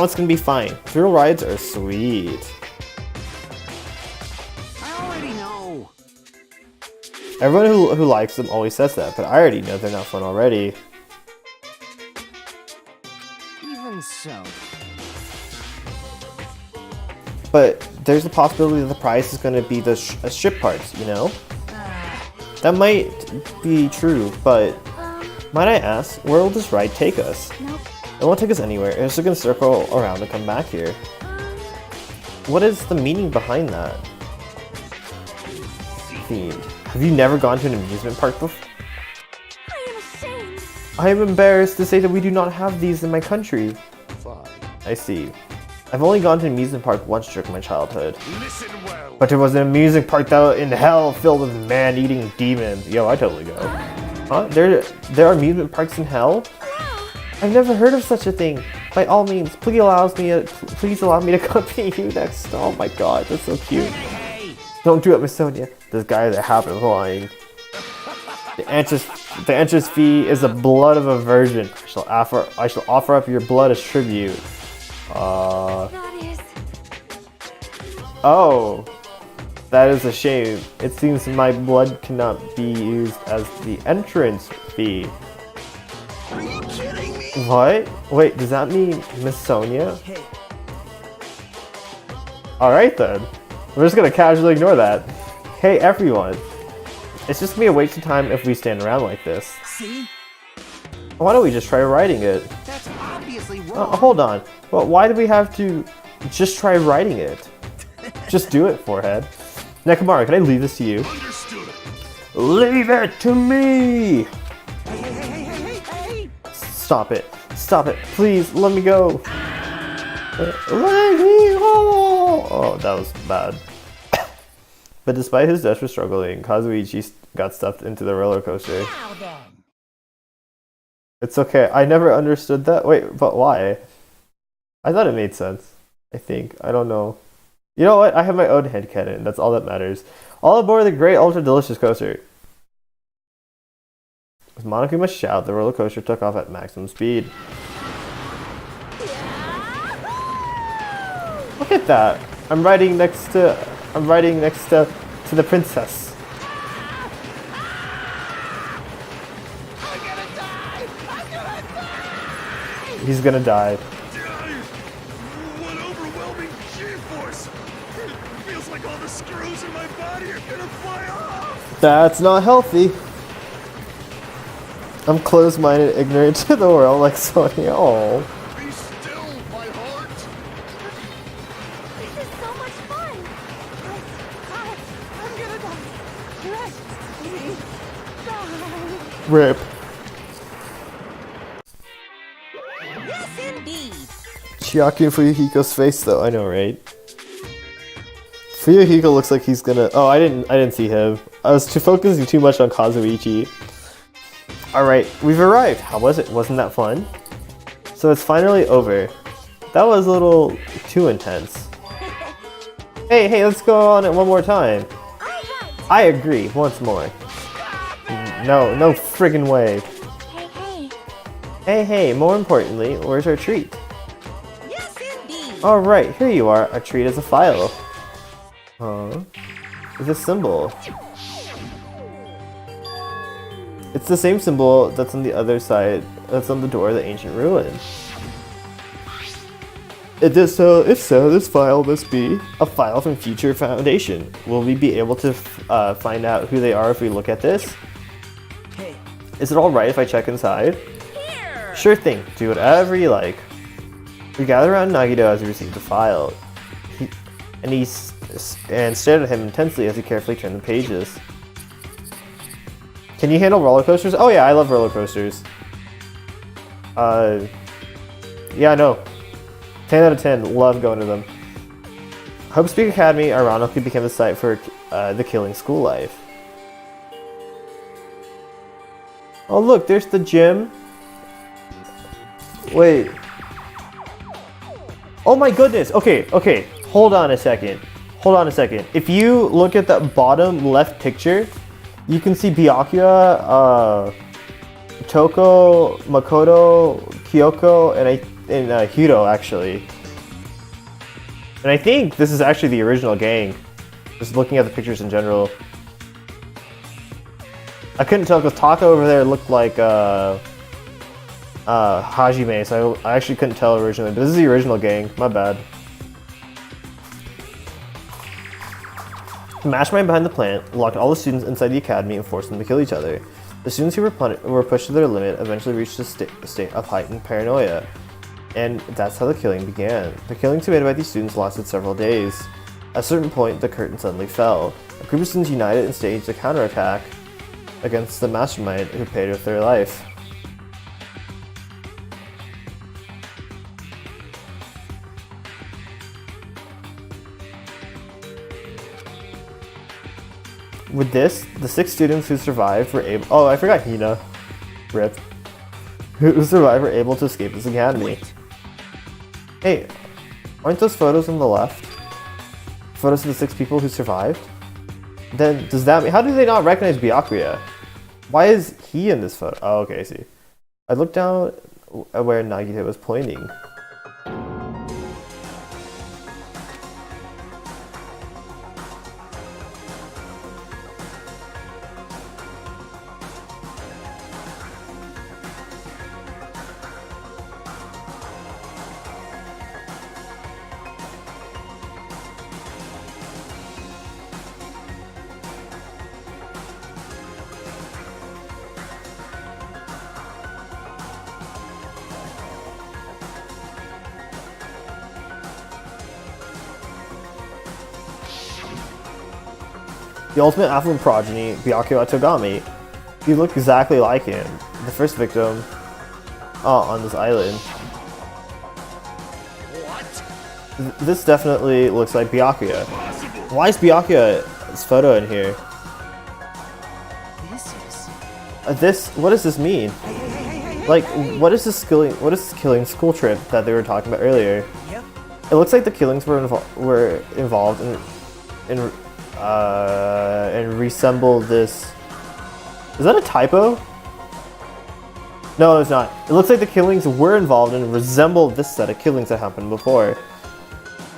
it's gonna be fine. Thrill rides are sweet. I already know. Everyone who likes them always says that, but I already know they're not fun already. Even so. But there's a possibility that the prize is gonna be the ship parts, you know? That might be true, but might I ask, where will this ride take us? Nope. It won't take us anywhere. It's just gonna circle around and come back here. What is the meaning behind that? Fiend. Have you never gone to an amusement park before? I am ashamed. I am embarrassed to say that we do not have these in my country. Fine. I see. I've only gone to an amusement park once during my childhood. Listen well. But it was an amusement park that was in hell filled with man-eating demons. Yo, I totally go. Huh? There are amusement parks in hell? I've never heard of such a thing. By all means, please allow me to accompany you next. Oh my god, that's so cute. Don't do it, Miss Sonia. This guy is a habit of lying. The entrance fee is the blood of a virgin. I shall offer up your blood as tribute. That is. Oh, that is a shame. It seems my blood cannot be used as the entrance fee. Are you kidding me? What? Wait, does that mean Miss Sonia? Alright then. We're just gonna casually ignore that. Hey everyone. It's just gonna be a waste of time if we stand around like this. See? Why don't we just try riding it? That's obviously wrong. Hold on. Well, why do we have to just try riding it? Just do it, forehead. Nekomaru, can I leave this to you? Understood. Leave it to me! Hey! Stop it. Stop it. Please, let me go. Let me go! Oh, that was bad. But despite his desperate struggling, Kazuichi got stuffed into the roller coaster. Now then. It's okay. I never understood that. Wait, but why? I thought it made sense. I think. I don't know. You know what? I have my own headcanon. That's all that matters. All aboard the great ultra delicious coaster. With Monokuma shout, the roller coaster took off at maximum speed. Look at that! I'm riding next to the princess. He's gonna die. What overwhelming G-force! It feels like all the screws in my body are gonna fly off! That's not healthy. I'm closed-minded, ignorant to the world like Sonia. Oh. Be still, my heart! This is so much fun. I'm gonna die. Let me die. Rip. Yes, indeed. Chiaki and Fuyuhiko's face though, I know, right? Fuyuhiko looks like he's gonna... Oh, I didn't see him. I was focusing too much on Kazuichi. Alright, we've arrived. How was it? Wasn't that fun? So it's finally over. That was a little too intense. Hey, let's go on it one more time. I agree, once more. No friggin' way. Hey, more importantly, where's our treat? Yes, indeed. Alright, here you are. Our treat is a file. With a symbol. It's the same symbol that's on the other side, that's on the door of the ancient ruin. If so, this file must be a file from Future Foundation. Will we be able to find out who they are if we look at this? Hey. Is it alright if I check inside? Here. Sure thing, do whatever you like. We gather around Nagito as he receives the file. He stared at him intensely as he carefully turned the pages. Can you handle roller coasters? Oh yeah, I love roller coasters. Yeah, no. 10 out of 10, love going to them. Hope Speak Academy ironically became the site for the killing school life. Oh look, there's the gym. Wait. Oh my goodness, okay, hold on a second. If you look at the bottom left picture, you can see Byakuya Toko, Makoto, Kyoko, and Hiro actually. And I think this is actually the original gang. Just looking at the pictures in general. I couldn't tell because Taka over there looked like Hajime, so I actually couldn't tell originally. But this is the original gang. My bad. The mastermind behind the plan locked all the students inside the academy and forced them to kill each other. The students who were pushed to their limit eventually reached a state of heightened paranoia. And that's how the killing began. The killings committed by these students lasted several days. At a certain point, the curtain suddenly fell. A group of students united and staged a counterattack against the mastermind who paid with their life. With this, the 6 students who survived were able— oh, I forgot Hina. Rip. Who survived were able to escape this academy. Hey, aren't those photos on the left photos of the 6 people who survived? Then does that mean— how do they not recognize Byakuya? Why is he in this photo? Oh, okay, I see. I looked down at where Nagita was pointing. The ultimate affluent progeny, Byakuya Togami. You look exactly like him, the first victim on this island. What? This definitely looks like Byakuya. Why is Byakuya's photo in here? This is. What does this mean? Like, what is this killing school trip that they were talking about earlier? Yep. It looks like the killings were involved in and resemble this. Is that a typo? No, it's not. It looks like the killings were involved and resemble this set of killings that happened before.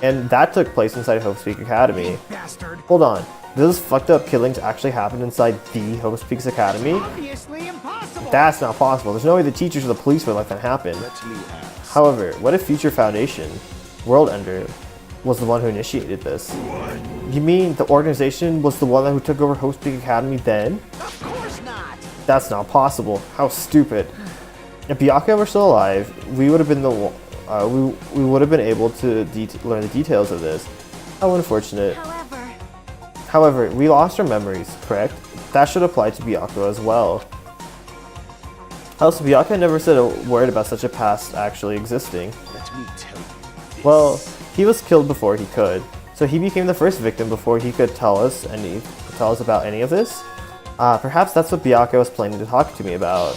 And that took place inside Hope's Peak Academy. Bastard. Hold on. Those fucked up killings actually happened inside the Hope's Peaks Academy? Obviously impossible. That's not possible. There's no way the teachers or the police would let that happen. Let me ask. However, what if Future Foundation, World Ender, was the one who initiated this? You mean the organization was the one who took over Hope's Peak Academy then? Of course not. That's not possible. How stupid. If Byakuya were still alive, we would have been we would have been able to learn the details of this. How unfortunate. However, we lost our memories, correct? That should apply to Byakuya as well. Also, Byakuya never said a word about such a past actually existing. Let me tell you this. Well, he was killed before he could, so he became the first victim before he could tell us about any of this. Perhaps that's what Byakuya was planning to talk to me about.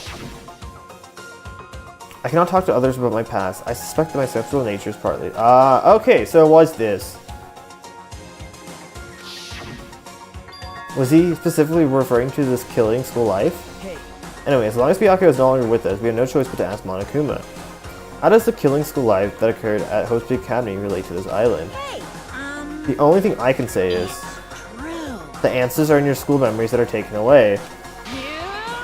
I cannot talk to others about my past. I suspect that my sexual nature is partly— okay, so it was this. Was he specifically referring to this killing school life? Hey. Anyway, as long as Byakuya is no longer with us, we have no choice but to ask Monokuma. How does the killing school life that occurred at Hope's Peak Academy relate to this island? Hey. The only thing I can say is, True. the answers are in your school memories that are taken away.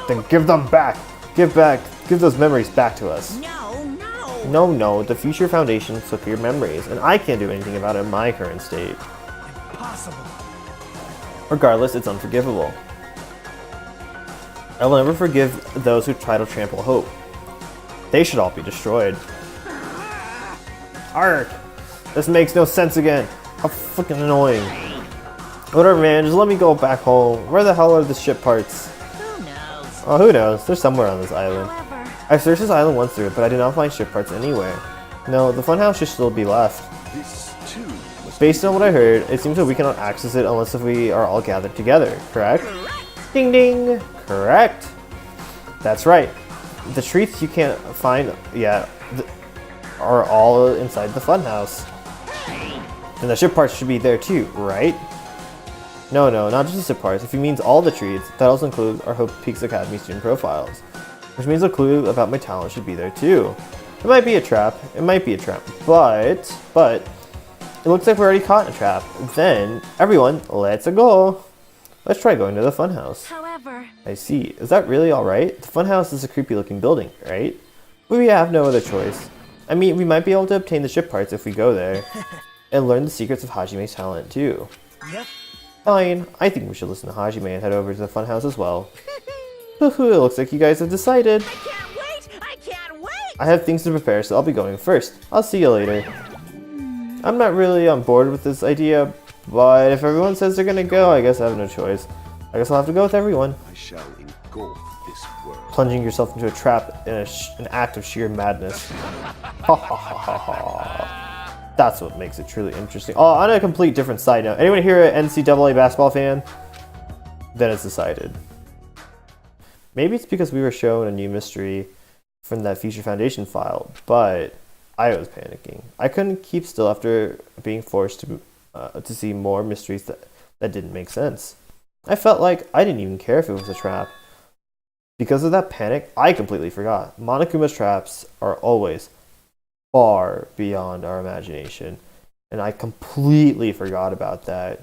Then give them back! Give those memories back to us. No. No, the Future Foundation took your memories, and I can't do anything about it in my current state. Impossible. Regardless, it's unforgivable. I will never forgive those who try to trample hope. They should all be destroyed. Ark! This makes no sense again. How fucking annoying. Whatever, man, just let me go back home. Where the hell are the ship parts? Who knows? Oh, who knows? They're somewhere on this island. However, I searched this island once through it, but I did not find ship parts anywhere. No, the funhouse should still be left. This too must Based on what I heard, it seems that we cannot access it unless if we are all gathered together, correct? Ding ding! Correct! That's right. The treats you can't find yet are all inside the funhouse. And the ship parts should be there too, right? No, not just the ship parts. If he means all the treats, that also includes our Hope Peaks Academy student profiles. which means a clue about my talent should be there too. It might be a trap, but it looks like we're already caught in a trap. Then, everyone, let's go. Let's try going to the funhouse. However, I see. Is that really alright? The funhouse is a creepy looking building, right? But we have no other choice. I mean, we might be able to obtain the ship parts if we go there. And learn the secrets of Hajime's talent too. Yep. Fine, I think we should listen to Hajime and head over to the funhouse as well. It looks like you guys have decided. Can't wait! I can't wait! I have things to prepare, so I'll be going first. I'll see you later. I'm not really on board with this idea, but if everyone says they're gonna go, I guess I have no choice. I guess I'll have to go with everyone. I shall engulf this world. Plunging yourself into a trap in an act of sheer madness. Ha ha ha ha ha. That's what makes it truly interesting. Oh, on a complete different side note. Anyone here an NCAA basketball fan? Then it's decided. Maybe it's because we were shown a new mystery from that Future Foundation file, but I was panicking. I couldn't keep still after being forced to see more mysteries that didn't make sense. I felt like I didn't even care if it was a trap. Because of that panic, I completely forgot. Monokuma's traps are always far beyond our imagination, and I completely forgot about that.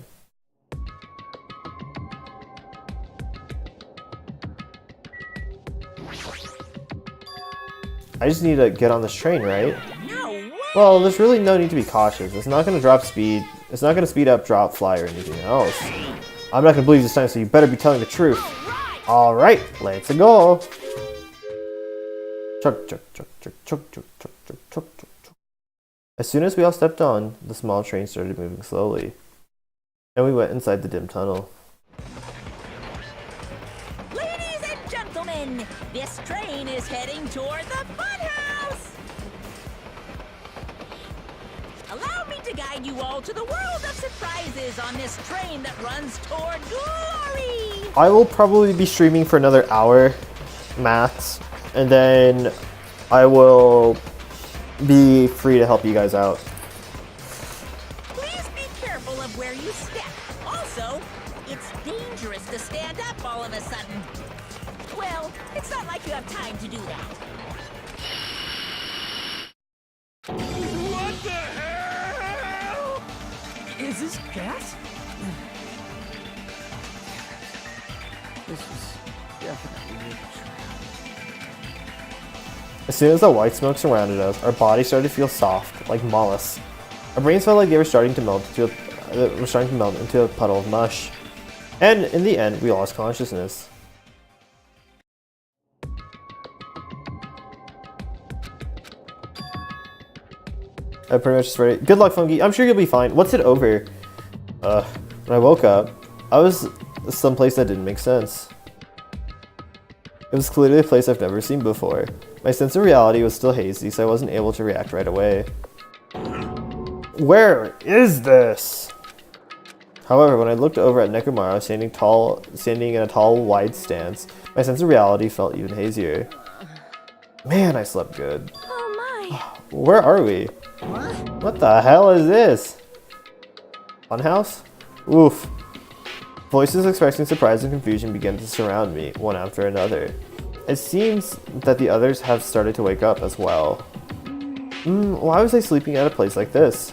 I just need to get on this train, right? No way! Well, there's really no need to be cautious. It's not going to drop speed. It's not going to speed up, drop, fly, or anything else. I'm not going to believe this time, so you better be telling the truth. Alright, let's go. Chug, chug, chug, chug, chug, chug, chug, chug, chug, chug, chug. As soon as we all stepped on, the small train started moving slowly. And we went inside the dim tunnel. Ladies and gentlemen, this train is heading toward the funhouse! Allow me to guide you all to the world of surprises on this train that runs toward glory! I will probably be streaming for another hour, max, and then I will be free to help you guys out. Please be careful of where you step. Also, it's dangerous to stand up all of a sudden. Well, it's not like you have time to do that. What the hell? Is this gas? This is definitely As soon as the white smoke surrounded us, our bodies started to feel soft, like mollusks. Our brains felt like they were starting to melt into a puddle of mush. And in the end, we lost consciousness. I'm pretty much just ready. Good luck, Funky. I'm sure you'll be fine. What's it over? When I woke up, I was someplace that didn't make sense. It was clearly a place I've never seen before. My sense of reality was still hazy, so I wasn't able to react right away. Where is this? However, when I looked over at Nekomaru standing in a tall, wide stance, my sense of reality felt even hazier. Man, I slept good. oh my. Where are we? What the hell is this? Funhouse? Oof. Voices expressing surprise and confusion began to surround me, one after another. It seems that the others have started to wake up as well. Why was I sleeping at a place like this?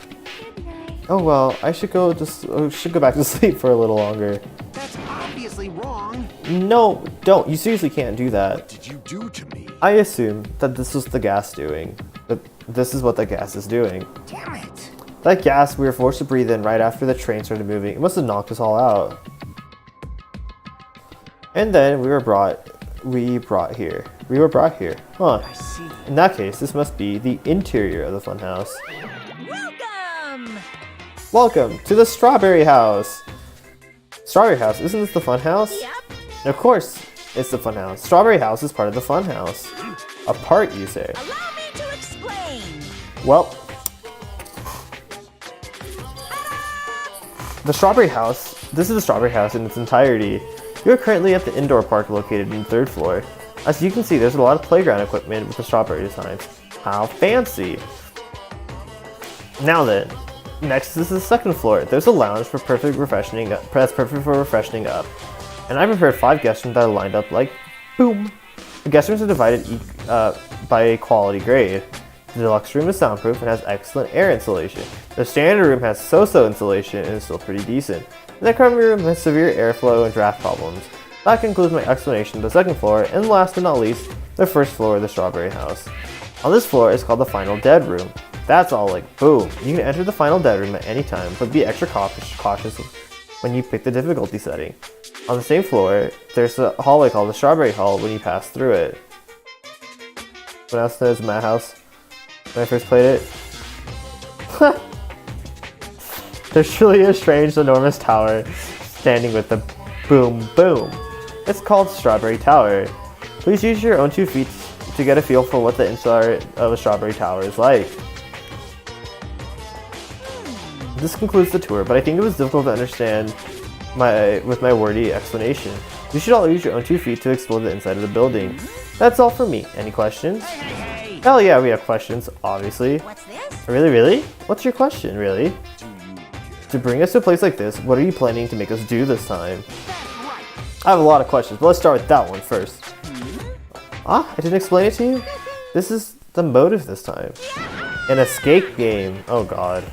Oh well, I should go back to sleep for a little longer. That's obviously wrong. No, don't. You seriously can't do that. What did you do to me? I assume that this was the gas doing. That this is what the gas is doing. Damn it. That gas we were forced to breathe in right after the train started moving. It must have knocked us all out. And then we were brought here. Huh. I see. In that case, this must be the interior of the funhouse. Welcome! Welcome to the Strawberry House! Strawberry House, isn't this the funhouse? Yep. Of course, it's the funhouse. Strawberry House is part of the funhouse. A part, you say? Allow me to explain. Well, the Strawberry House, this is the Strawberry House in its entirety. You are currently at the indoor park located on the 3rd floor. As you can see, there's a lot of playground equipment with the strawberry designs. How fancy! Now then, next is the 2nd floor. There's a lounge for perfect refreshing up. And I prepared 5 guest rooms that are lined up like boom. The guest rooms are divided by a quality grade. The deluxe room is soundproof and has excellent air insulation. The standard room has so-so insulation and is still pretty decent. The economy room has severe airflow and draft problems. That concludes my explanation of the second floor, and last but not least, the first floor of the Strawberry House. On this floor is called the Final Dead Room. That's all like boom. You can enter the Final Dead Room at any time, but be extra cautious when you pick the difficulty setting. On the same floor, there's a hallway called the Strawberry Hall when you pass through it. What else knows my house? When I first played it. There's truly a strange, enormous tower standing with the boom boom. It's called Strawberry Tower. Please use your own 2 feet to get a feel for what the inside of a Strawberry Tower is like. This concludes the tour, but I think it was difficult to understand with my wordy explanation. You should all use your own 2 feet to explore the inside of the building. That's all for me. Any questions? Hell yeah, we have questions, obviously. What's this? Really? What's your question, really? To bring us to a place like this, what are you planning to make us do this time? I have a lot of questions, but let's start with that one first. I didn't explain it to you? This is the motive this time. An escape game. Oh god.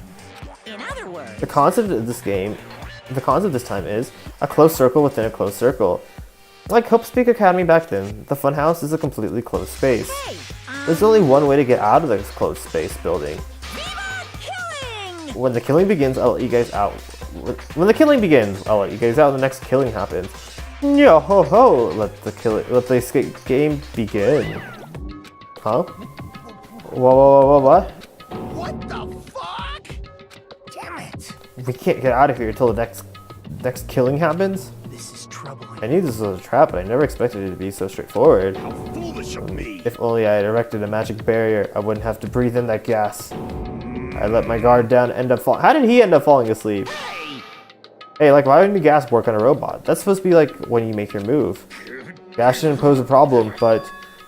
In other words, The concept this time is a closed circle within a closed circle. Like Hope Speak Academy back then, the funhouse is a completely closed space. There's only one way to get out of this closed space building. killing! When the killing begins, I'll let you guys out. When the killing begins, I'll let you guys out and the next killing happens. Yo ho ho! Let the escape game begin. Huh? What? What the fuck? Damn it! We can't get out of here until the next killing happens? This is troubling. I knew this was a trap, but I never expected it to be so straightforward. How foolish of me! If only I had erected a magic barrier, I wouldn't have to breathe in that gas. I let my guard down and end up falling. How did he end up falling asleep? Hey, like, why wouldn't gas work on a robot? That's supposed to be like when you make your move. Gas shouldn't pose a problem, but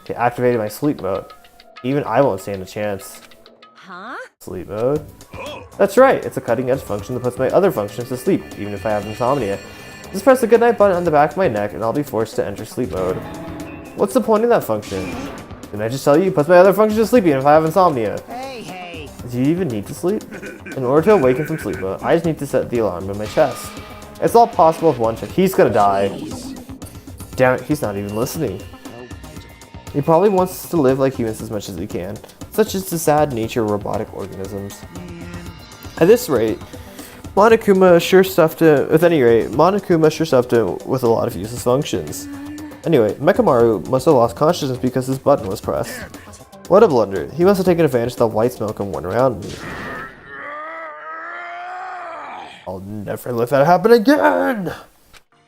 it activated my sleep mode. Even I won't stand a chance. Huh? Sleep mode? That's right, it's a cutting edge function that puts my other functions to sleep, even if I have insomnia. Just press the goodnight button on the back of my neck and I'll be forced to enter sleep mode. What's the point of that function? Didn't I just tell you it puts my other functions to sleep even if I have insomnia? Hey. Do you even need to sleep? In order to awaken from sleep mode, I just need to set the alarm in my chest. It's all possible with one check. He's gonna die. Damn it, he's not even listening. He probably wants to live like humans as much as he can. Such is the sad nature of robotic organisms. At this rate, Monokuma sure stuffed him with a lot of useless functions. Anyway, Mechamaru must have lost consciousness because his button was pressed. What a blunder. He must have taken advantage of the white smoke and went around me. I'll never let that happen again!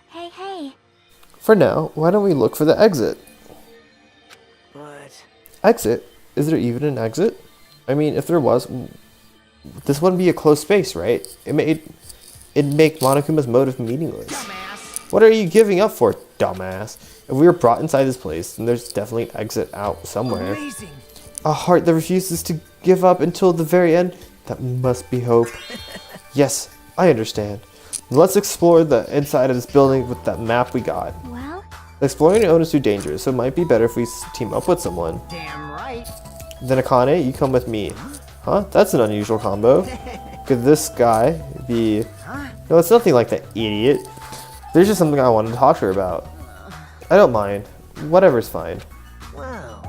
Hey. For now, why don't we look for the exit? But Exit? Is there even an exit? I mean, if there was, this wouldn't be a closed space, right? It'd make Monokuma's motive meaningless. What are you giving up for, dumbass? If we were brought inside this place, then there's definitely an exit out somewhere. amazing. A heart that refuses to give up until the very end? That must be hope. Yes, I understand. Let's explore the inside of this building with that map we got. Well, Exploring your own is too dangerous, so it might be better if we team up with someone. Damn right. Then Akane, you come with me. Huh? That's an unusual combo. Could this guy be... No, it's nothing like that, idiot. There's just something I wanted to talk to her about. I don't mind. Whatever's fine. Wow.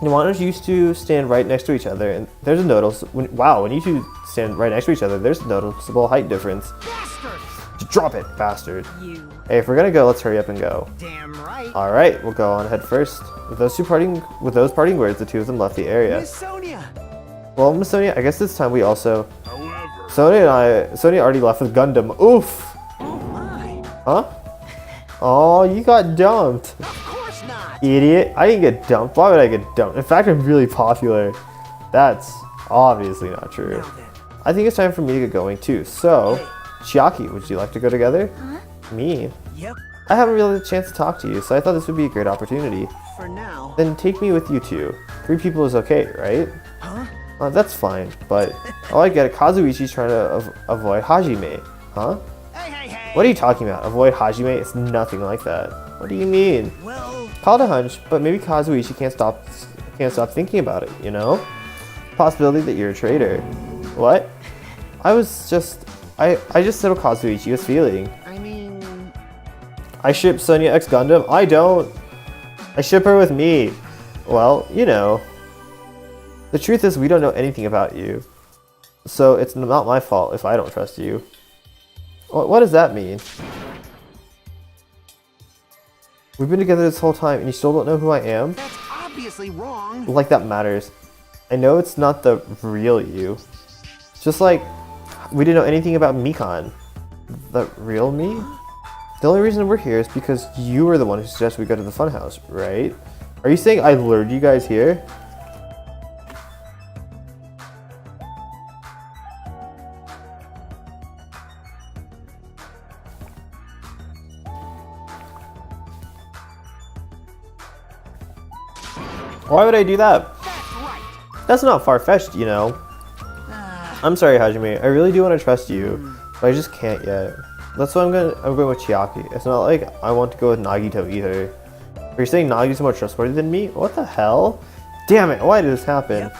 Why don't you two stand right next to each other? And there's a noticeable... Wow, when you two stand right next to each other, there's a noticeable height difference. Bastard. Drop it, bastard. You. Hey, if we're gonna go, let's hurry up and go. Damn right. Alright, we'll go on ahead first. With those parting words, the two of them left the area. Miss Sonia. Well, Miss Sonia, I guess this time we also... However, Sonia already left with Gundam. Oof! Oh my. Huh? Oh, you got dumped. Of course not. Idiot. I didn't get dumped. Why would I get dumped? In fact, I'm really popular. That's obviously not true. Now then. I think it's time for me to get going too. So, Chiaki, would you like to go together? Me? Yep. I haven't really had a chance to talk to you, so I thought this would be a great opportunity. For now. Then take me with you two. 3 people is okay, right? Huh? That's fine, but... Oh, I get it. Kazuichi's trying to avoid Hajime. Huh? Hey. What are you talking about? Avoid Hajime? It's nothing like that. What do you mean? Well, Called a hunch, but maybe Kazuichi can't stop thinking about it, you know? Possibility that you're a traitor. What? I just said what Kazuichi was feeling. I mean... I ship Sonya X Gundam? I don't. I ship her with me. Well, you know. The truth is we don't know anything about you. So it's not my fault if I don't trust you. What does that mean? We've been together this whole time and you still don't know who I am? That's obviously wrong. Like that matters. I know it's not the real you. Just like we didn't know anything about Mikan. The real me? The only reason we're here is because you were the one who suggested we go to the funhouse, right? Are you saying I lured you guys here? Why would I do that? That's right. That's not far-fetched, you know. I'm sorry, Hajime. I really do want to trust you, but I just can't yet. That's why I'm going with Chiaki. It's not like I want to go with Nagito either. Are you saying Nagito's more trustworthy than me? What the hell? Damn it, why did this happen? Yep.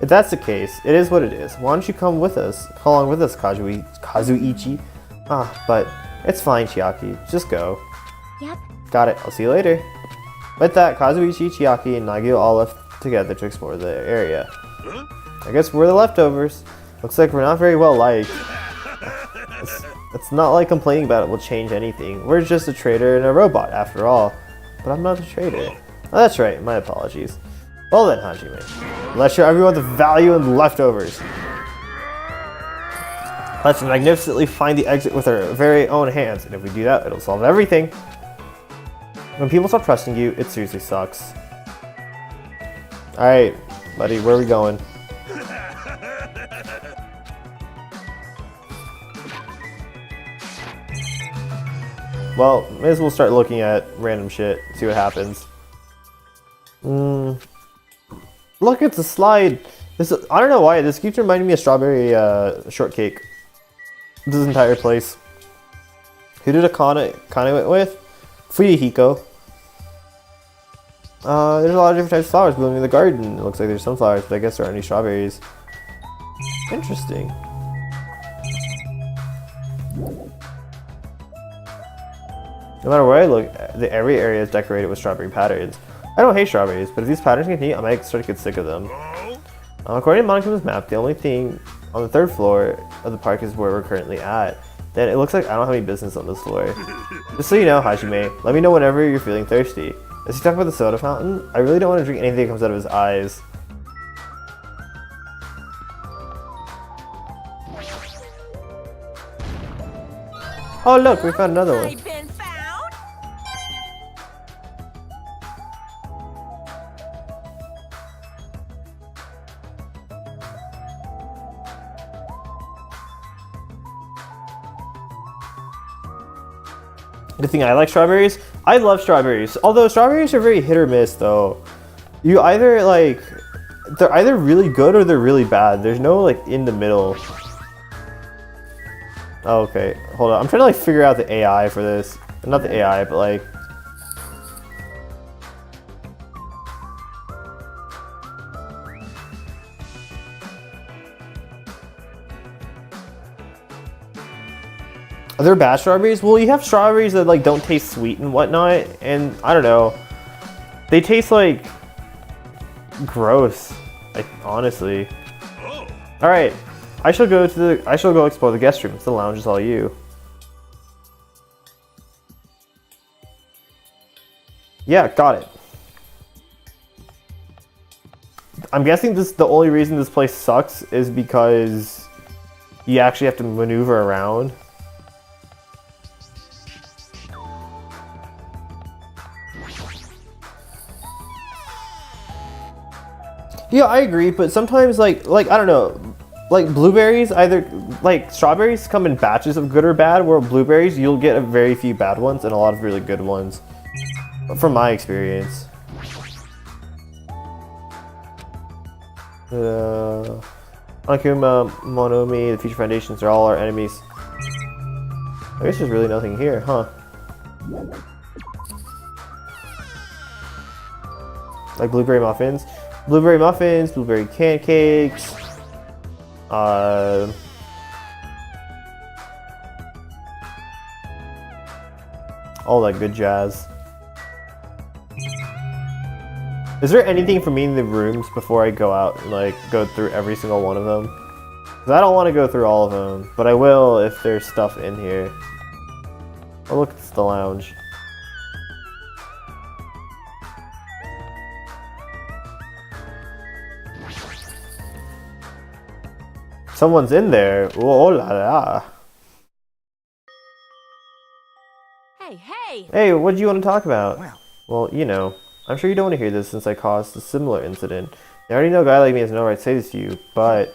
If that's the case, it is what it is. Why don't you come with us? Come along with us, Kazuichi. But it's fine, Chiaki. Just go. Yep. Got it. I'll see you later. With that, Kazuichi, Chiaki, and Nagito all left together to explore the area. I guess we're the leftovers. Looks like we're not very well liked. It's not like complaining about it will change anything. We're just a traitor and a robot after all. But I'm not a traitor. Oh, that's right, my apologies. Well then, Hajime. Let's show everyone the value in leftovers. Let's magnificently find the exit with our very own hands. And if we do that, it'll solve everything. When people stop trusting you, it seriously sucks. Alright, buddy, where are we going? Well, may as well start looking at random shit, see what happens. Look, it's a slide. I don't know why, this keeps reminding me of strawberry shortcake. This entire place. Who did Akane with? Fuyuhiko. There's a lot of different types of flowers blooming in the garden. It looks like there's sunflowers, but I guess there aren't any strawberries. Interesting. No matter where I look, every area is decorated with strawberry patterns. I don't hate strawberries, but if these patterns continue, I might start to get sick of them. According to Monika's map, the only thing on the 3rd floor of the park is where we're currently at. Then it looks like I don't have any business on this floor. Just so you know, Hajime, let me know whenever you're feeling thirsty. As he talked about the soda fountain, I really don't want to drink anything that comes out of his eyes. Oh look, we found another one. I've been found. Good thing I like strawberries. I love strawberries. Although strawberries are very hit or miss though. You either like, they're either really good or they're really bad. There's no like in the middle. Oh, okay, hold on. I'm trying to like figure out the AI for this. Not the AI, but like. Are there bad strawberries? Well, you have strawberries that like don't taste sweet and whatnot, and I don't know. They taste like gross. Like honestly. All right, I shall go explore the guest rooms. The lounge is all you. Yeah, got it. I'm guessing the only reason this place sucks is because you actually have to maneuver around. Yeah, I agree, but sometimes like I don't know, like blueberries, either like strawberries come in batches of good or bad, where blueberries you'll get a very few bad ones and a lot of really good ones, from my experience. Akuma, Monomi, the Future Foundations are all our enemies. I guess there's really nothing here, huh? Like blueberry muffins. Blueberry muffins, blueberry pancakes. All that good jazz. Is there anything for me in the rooms before I go out and like go through every single one of them? 'Cause I don't want to go through all of them, but I will if there's stuff in here. Oh look, it's the lounge. Someone's in there. Oh la la. Hey! Hey, what do you want to talk about? Well. Well, you know, I'm sure you don't want to hear this since I caused a similar incident. I already know a guy like me has no right to say this to you, but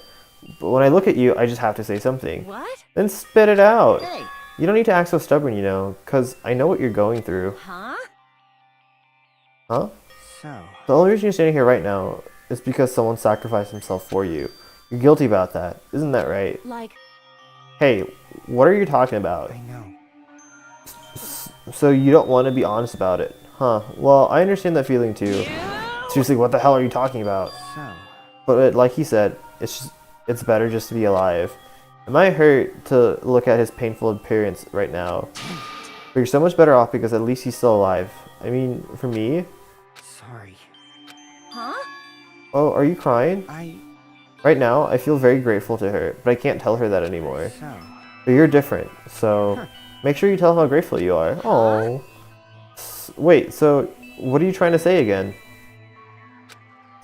when I look at you, I just have to say something. What? Then spit it out. Hey. You don't need to act so stubborn, you know, because I know what you're going through. Huh? Huh? So. The only reason you're standing here right now is because someone sacrificed himself for you. You're guilty about that. Isn't that right? Like, Hey, what are you talking about? I know. So you don't want to be honest about it, huh? Well, I understand that feeling too. Seriously, what the hell are you talking about? So. But like he said, it's better just to be alive. It might hurt to look at his painful appearance right now, but you're so much better off because at least he's still alive. I mean, for me. Sorry. huh? Oh, are you crying? Right now, I feel very grateful to her, but I can't tell her that anymore. So. But you're different, so make sure you tell her how grateful you are. Oh. Wait, so what are you trying to say again?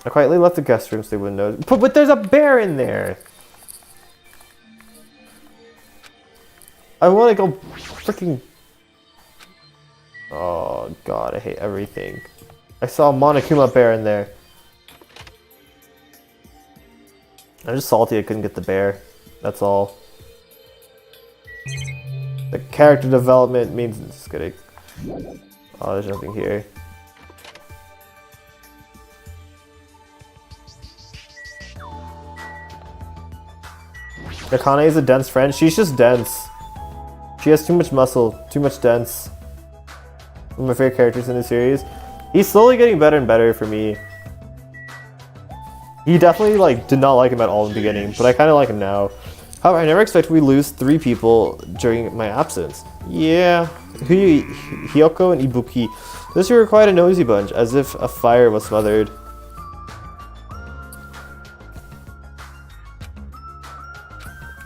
I quietly left the guest room so they wouldn't know. But there's a bear in there! I want to go freaking... Oh god, I hate everything. I saw a Monokuma bear in there. I'm just salty I couldn't get the bear. That's all. The character development means... Just kidding. Oh, there's nothing here. Akane is a dense friend. She's just dense. She has too much muscle, too much dense. One of my favorite characters in the series. He's slowly getting better and better for me. He definitely like did not like him at all in the beginning, but I kind of like him now. However, I never expected we lose 3 people during my absence. Yeah, Hiyoko and Ibuki. Those two were quite a nosy bunch, as if a fire was smothered.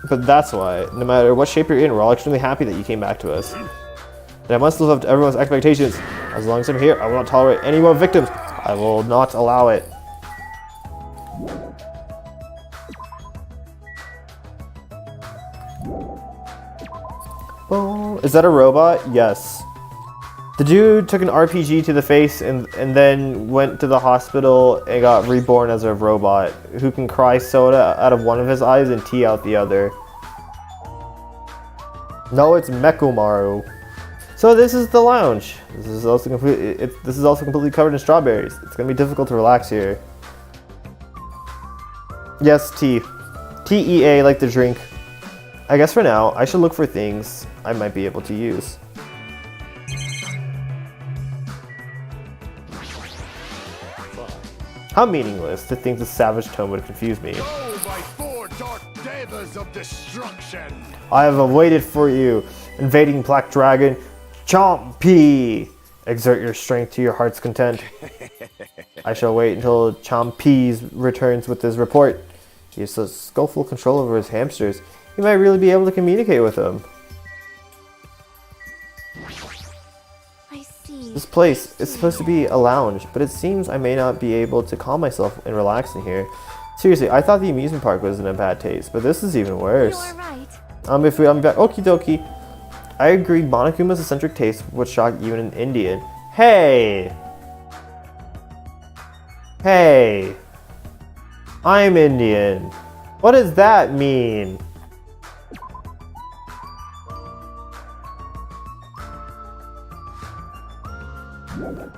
But that's why, no matter what shape you're in, we're all extremely happy that you came back to us. And I must live up to everyone's expectations. As long as I'm here, I will not tolerate any more victims. I will not allow it. Oh, is that a robot? Yes. The dude took an RPG to the face and then went to the hospital and got reborn as a robot who can cry soda out of one of his eyes and tea out the other. No, it's Mekumaru. So this is the lounge. This is also completely covered in strawberries. It's gonna be difficult to relax here. Yes, tea. T-E-A, like the drink. I guess for now, I should look for things I might be able to use. How meaningless to think the savage tone would confuse me. Oh, my 4 dark devas of destruction! I have awaited for you, invading Black Dragon, Chompy! Exert your strength to your heart's content. I shall wait until Chompy returns with his report. He has such skillful control over his hamsters. He might really be able to communicate with them. I see. This place is supposed to be a lounge, but it seems I may not be able to calm myself and relax in here. Seriously, I thought the amusement park was in a bad taste, but this is even worse. You're right. I'm back. Okie dokie. I agree, Monokuma's eccentric taste would shock even an Indian. Hey! Hey! I'm Indian. What does that mean?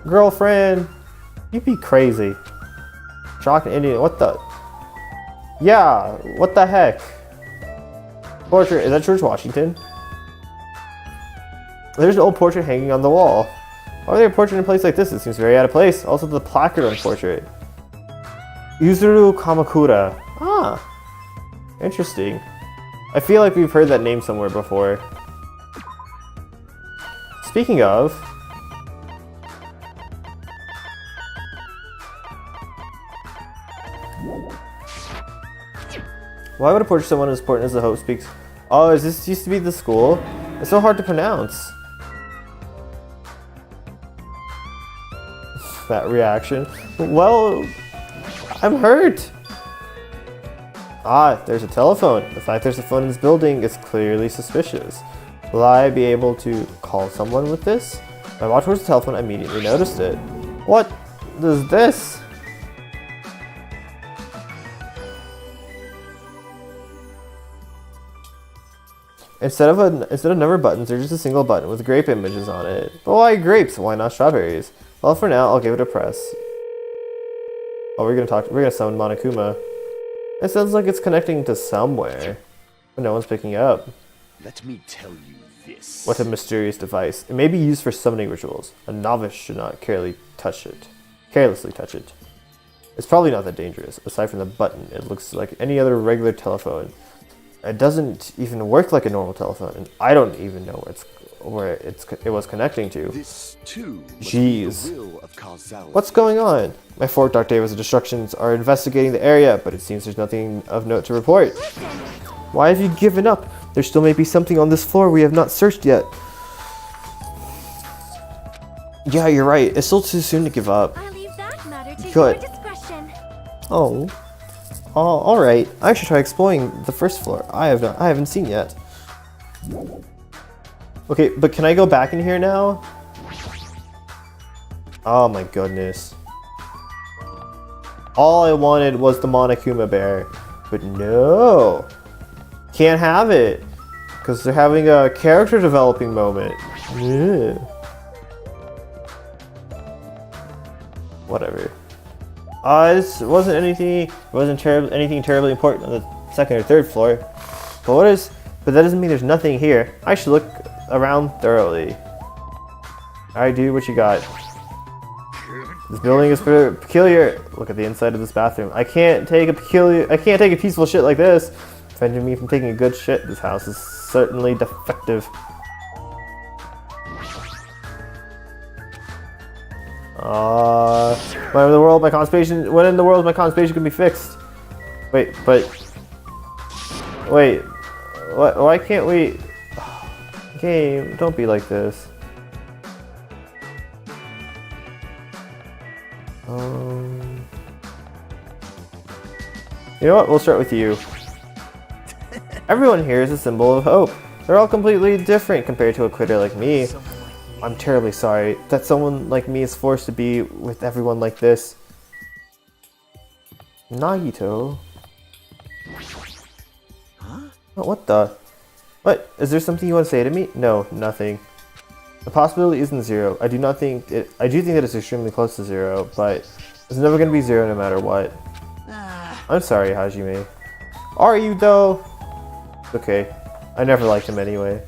Girlfriend, you'd be crazy. Shock an Indian, what the? Yeah, what the heck? Portrait, is that George Washington? There's an old portrait hanging on the wall. Why are they a portrait in a place like this? It seems very out of place. Also, the placard on the portrait. Yuzuru Kamakura. Ah, interesting. I feel like we've heard that name somewhere before. Speaking of... Why would a portrait someone as important as the host speaks? Oh, is this used to be the school? It's so hard to pronounce. That reaction. Well, I'm hurt. Ah, there's a telephone. The fact there's a phone in this building is clearly suspicious. Will I be able to call someone with this? When I walked towards the telephone, I immediately noticed it. What is this? Instead of number buttons, there's just a single button with grape images on it. But why grapes? Why not strawberries? Well, for now, I'll give it a press. Oh, we're gonna summon Monokuma. It sounds like it's connecting to somewhere, but no one's picking up. Let me tell you this. What a mysterious device. It may be used for summoning rituals. A novice should not carelessly touch it. It's probably not that dangerous. Aside from the button, it looks like any other regular telephone. It doesn't even work like a normal telephone, and I don't even know where it was connecting to. This too must Jeez. be the will of causality. What's going on? My Fort Dark Davis and Destructions are investigating the area, but it seems there's nothing of note to report. Why have you given up? There still may be something on this floor we have not searched yet. Yeah, you're right. It's still too soon to give up. I leave that matter to Good. your discretion. Oh, all right. I should try exploring the first floor. I haven't seen yet. Okay, but can I go back in here now? Oh my goodness. All I wanted was the Monokuma bear, but no. Can't have it because they're having a character developing moment. Yeah. Whatever. This wasn't anything terribly important on the second or third floor. But that doesn't mean there's nothing here. I should look around thoroughly. Alright, dude, what you got? This building is peculiar. Look at the inside of this bathroom. I can't take a peaceful shit like this. Preventing me from taking a good shit. This house is certainly defective. When in the world my constipation can be fixed? Wait, why can't we? Game, don't be like this. You know what? We'll start with you. Everyone here is a symbol of hope. They're all completely different compared to a quitter like me. I'm terribly sorry that someone like me is forced to be with everyone like this. Nagito? Huh? Oh, what the? What? Is there something you want to say to me? No, nothing. The possibility isn't zero. I do think that it's extremely close to zero, but it's never going to be zero no matter what. I'm sorry, Hajime. Are you though? Okay. I never liked him anyway.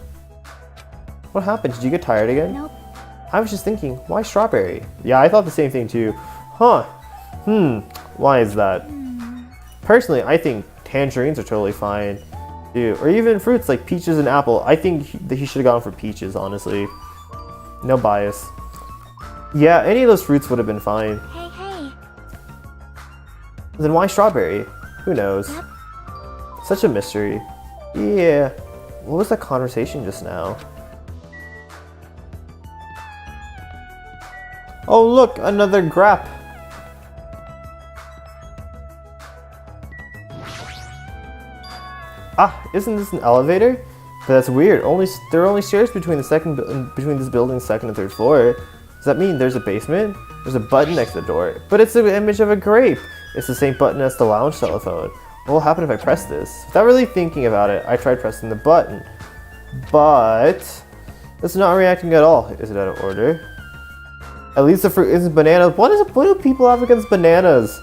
What happened? Did you get tired again? Nope. I was just thinking, why strawberry? Yeah, I thought the same thing too. Huh. Why is that? Personally, I think tangerines are totally fine. Dude, or even fruits like peaches and apple. I think that he should have gone for peaches, honestly. No bias. Yeah, any of those fruits would have been fine. Hey. Then why strawberry? Who knows? Yep. Such a mystery. Yeah. What was that conversation just now? Oh look, another grap. Ah, isn't this an elevator? But that's weird. There are only stairs between this building's second and third floor. Does that mean there's a basement? There's a button next to the door, but it's the image of a grape. It's the same button as the lounge telephone. What will happen if I press this? Without really thinking about it, I tried pressing the button, but it's not reacting at all. Is it out of order? At least the fruit isn't bananas. What do people have against bananas?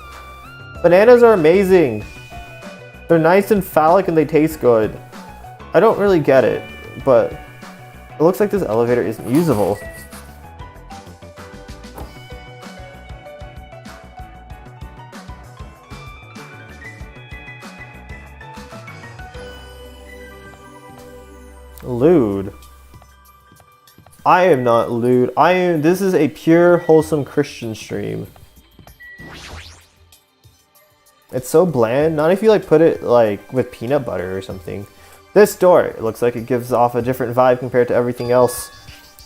Bananas are amazing. They're nice and phallic and they taste good. I don't really get it, but it looks like this elevator isn't usable. Lewd. I am not lewd. This is a pure, wholesome Christian stream. It's so bland. Not if you like put it like with peanut butter or something. This door, it looks like it gives off a different vibe compared to everything else.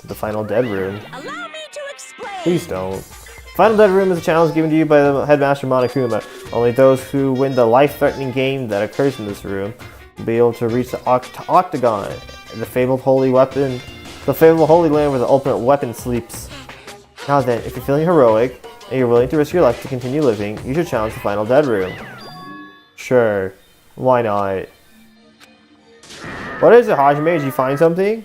The Final Dead Room. Allow me to explain. Please don't. Final Dead Room is a challenge given to you by the headmaster Monokuma. Only those who win the life-threatening game that occurs in this room will be able to reach the octagon, the fabled holy weapon, the fabled holy land where the ultimate weapon sleeps. Now then, if you're feeling heroic and you're willing to risk your life to continue living, you should challenge the Final Dead Room. Sure, why not? What is it, Hajime? Did you find something?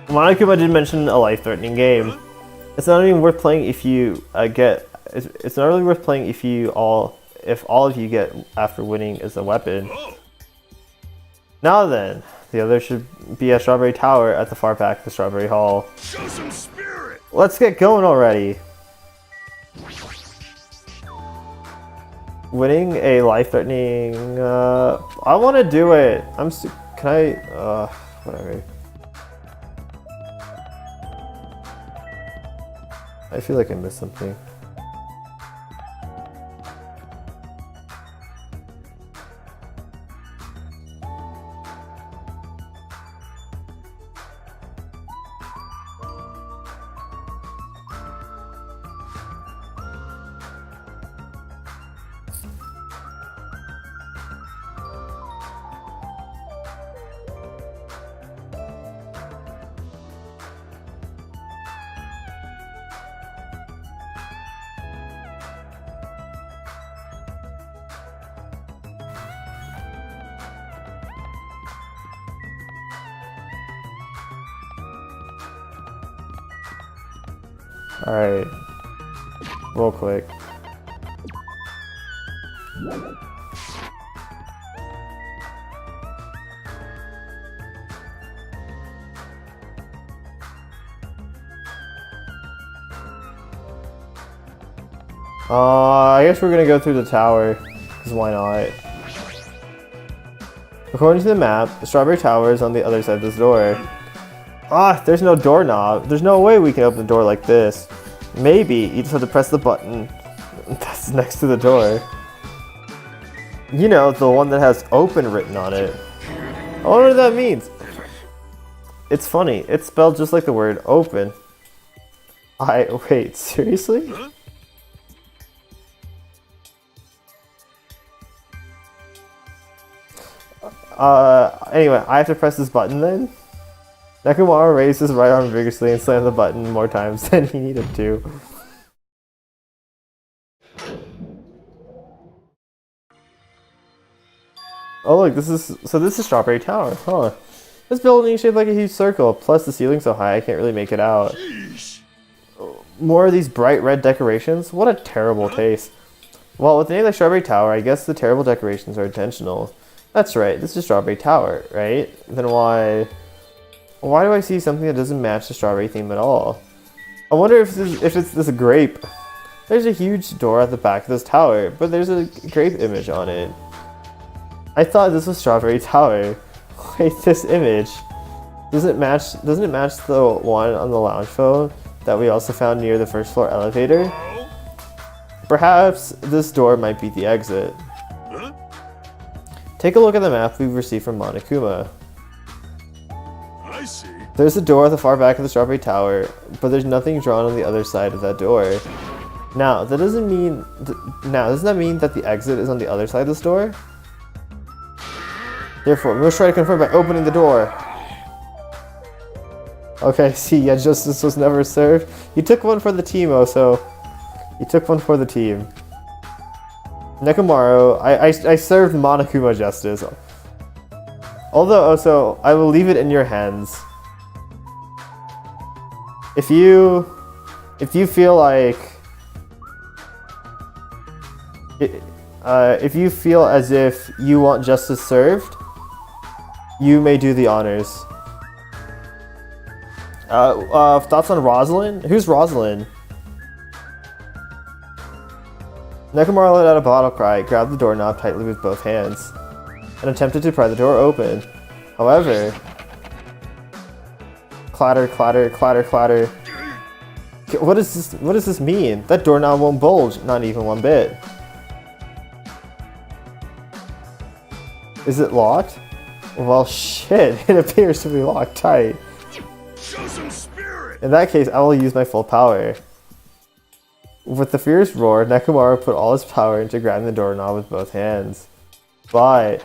Monokuma did mention a life-threatening game. It's not even worth playing if you It's not really worth playing if all of you get after winning is a weapon. Now then, the other should be at Strawberry Tower at the far back of the Strawberry Hall. Show some spirit! Let's get going already. Winning a life-threatening. I want to do it. Can I? Whatever. I feel like I missed something. Alright. Real quick. I guess we're gonna go through the tower, because why not? According to the map, the Strawberry Tower is on the other side of this door. Ah, there's no doorknob. There's no way we can open the door like this. Maybe you just have to press the button that's next to the door. You know, the one that has open written on it. I wonder what that means. It's funny. It's spelled just like the word open. Wait, seriously? Anyway, I have to press this button then? Nekomaru raised his right arm vigorously and slammed the button more times than he needed to. Oh look, this is Strawberry Tower, huh? This building is shaped like a huge circle, plus the ceiling's so high I can't really make it out. Sheesh. More of these bright red decorations? What a terrible taste. Well, with the name like Strawberry Tower, I guess the terrible decorations are intentional. That's right, this is Strawberry Tower, right? Then why do I see something that doesn't match the strawberry theme at all? I wonder if it's this grape. There's a huge door at the back of this tower, but there's a grape image on it. I thought this was Strawberry Tower. Wait, this image doesn't it match the one on the lounge phone that we also found near the first floor elevator? Perhaps this door might be the exit. Huh? Take a look at the map we've received from Monokuma. I see. There's a door at the far back of the Strawberry Tower, but there's nothing drawn on the other side of that door. Now, doesn't that mean that the exit is on the other side of this door? Therefore, we must try to confirm by opening the door. Okay, see, yeah, justice was never served. You took one for the team, Oso. You took one for the team. Nekomaru, I served Monokuma justice. Although, Oso, I will leave it in your hands. If you feel like... if you feel as if you want justice served, you may do the honors. Thoughts on Rosalind? Who's Rosalind? Nekomaru let out a bottle cry, grabbed the doorknob tightly with both hands, and attempted to pry the door open. However, clatter, clatter, clatter, clatter. What does this mean? That doorknob won't bulge, not even one bit. Is it locked? Well, shit, it appears to be locked tight. Show some spirit. In that case, I will use my full power. With the fierce roar, Nekomaru put all his power into grabbing the doorknob with both hands. But,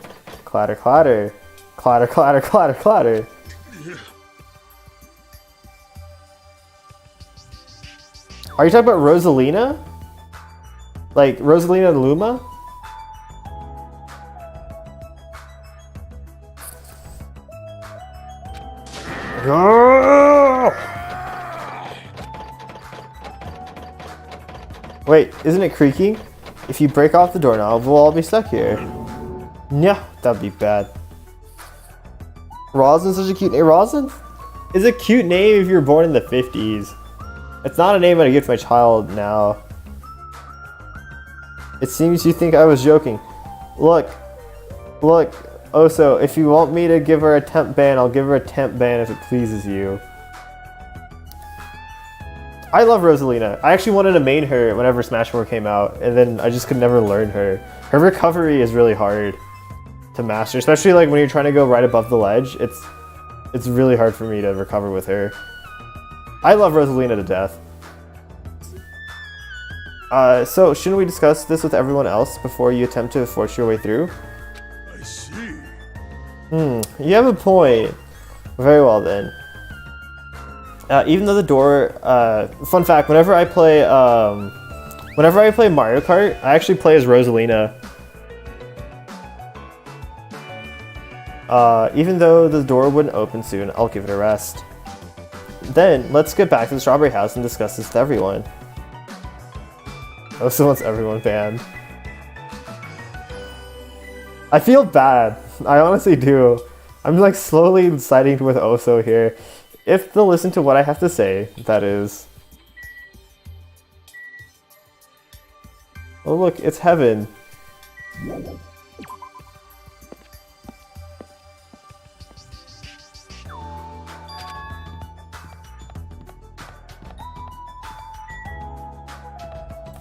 clatter, clatter, clatter, clatter, clatter, clatter. Are you talking about Rosalina? Like, Rosalina Luma? Wait, isn't it creaking? If you break off the doorknob, we'll all be stuck here. Yeah, that'd be bad. Rosin's such a cute name. Rosin is a cute name if you were born in the 50s. It's not a name I'd give to my child now. It seems you think I was joking. Look, Oso, if you want me to give her a temp ban, I'll give her a temp ban if it pleases you. I love Rosalina. I actually wanted to main her whenever Smash 4 came out, and then I just could never learn her. Her recovery is really hard to master, especially like when you're trying to go right above the ledge. It's really hard for me to recover with her. I love Rosalina to death. So shouldn't we discuss this with everyone else before you attempt to force your way through? I see. You have a point. Very well then. Even though the door, fun fact, whenever I play Mario Kart, I actually play as Rosalina. Even though the door wouldn't open soon, I'll give it a rest. Then, let's get back to the Strawberry House and discuss this with everyone. Oso wants everyone banned. I feel bad. I honestly do. I'm like slowly siding with Oso here. If they'll listen to what I have to say, that is. Oh look, it's heaven.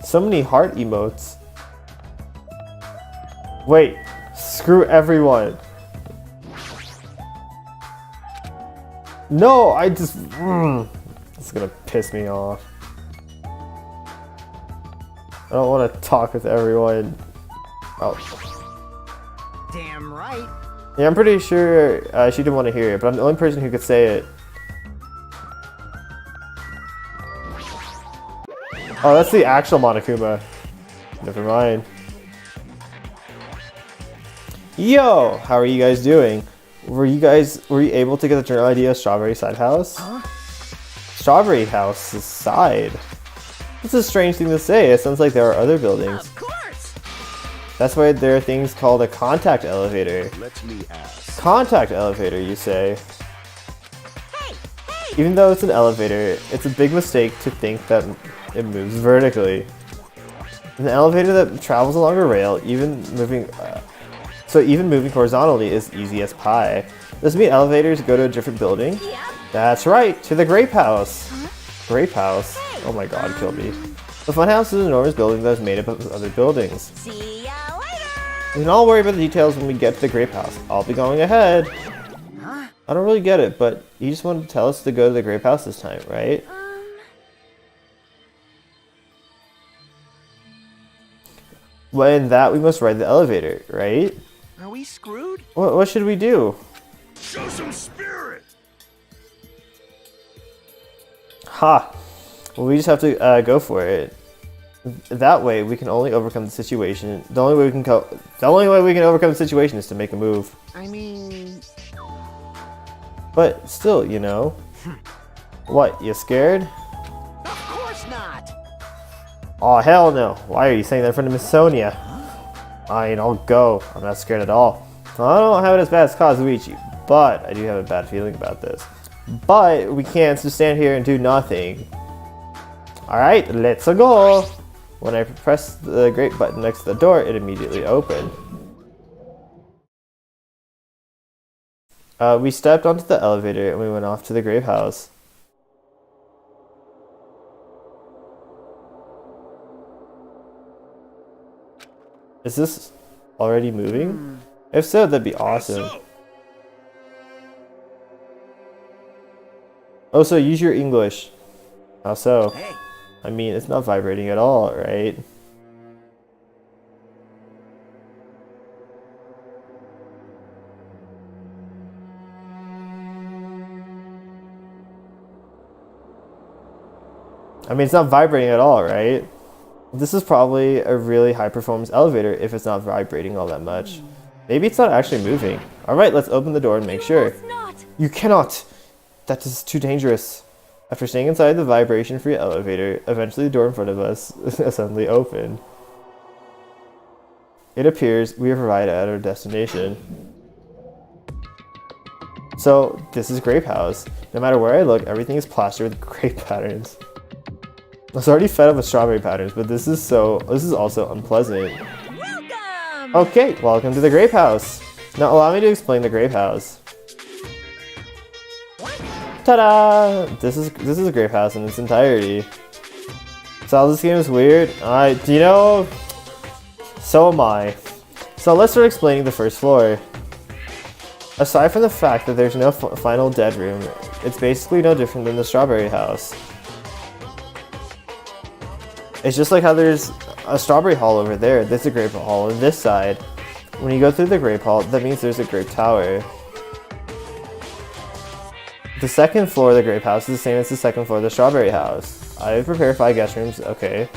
So many heart emotes. Wait, screw everyone. No, I just... It's gonna piss me off. I don't want to talk with everyone. Oh. Damn right. Yeah, I'm pretty sure she didn't want to hear it, but I'm the only person who could say it. Oh, that's the actual Monokuma. Never mind. Yo, how are you guys doing? Were you able to get the general idea of Strawberry Side House? Huh? Strawberry House's side? That's a strange thing to say. It sounds like there are other buildings. Of course. That's why there are things called a contact elevator. Let me ask. Contact elevator, you say? Hey, hey. Even though it's an elevator, it's a big mistake to think that it moves vertically. An elevator that travels along a rail, even moving horizontally is easy as pie. Does it mean elevators go to a different building? Yeah. That's right, to the Grape House. Huh? Grape House. Oh my god, kill me. The Funhouse is an enormous building that is made up of other buildings. See ya later. We can all worry about the details when we get to the Grape House. I'll be going ahead. Huh? I don't really get it, but you just wanted to tell us to go to the Grape House this time, right? Well, in that we must ride the elevator, right? Are we screwed? What should we do? Show some spirit! Ha! Well, we just have to go for it. That way, we can only overcome the situation. The only way we can overcome the situation is to make a move. I mean... But still, you know. What? You scared? Of course not! Oh hell no! Why are you saying that in front of Miss Sonia? Fine, I'll go. I'm not scared at all. I don't have it as bad as Kazuichi, but I do have a bad feeling about this. But we can't just stand here and do nothing. Alright, let's go! When I press the grape button next to the door, it immediately opened. We stepped onto the elevator and we went off to the grape house. Is this already moving? If so, that'd be awesome. So, Oh, so use your English. How so? Hey, I mean, it's not vibrating at all, right? I mean, it's not vibrating at all, right? This is probably a really high performance elevator if it's not vibrating all that much. Maybe it's not actually moving. Alright, let's open the door and make sure. It's not. You cannot! That is too dangerous. After staying inside the vibration-free elevator, eventually the door in front of us suddenly opened. It appears we have arrived at our destination. So, this is Grape House. No matter where I look, everything is plastered with grape patterns. I was already fed up with strawberry patterns, but this is also unpleasant. Welcome. Okay, welcome to the Grape House. Now allow me to explain the Grape House. Ta-da! This is a Grape House in its entirety. So this game is weird. You know, so am I. So let's start explaining the first floor. Aside from the fact that there's no final dead room, it's basically no different than the Strawberry House. It's just like how there's a Strawberry Hall over there, there's a Grape Hall on this side. When you go through the Grape Hall, that means there's a Grape Tower. The second floor of the Grape House is the same as the second floor of the Strawberry House. I prepared 5 guest rooms, okay.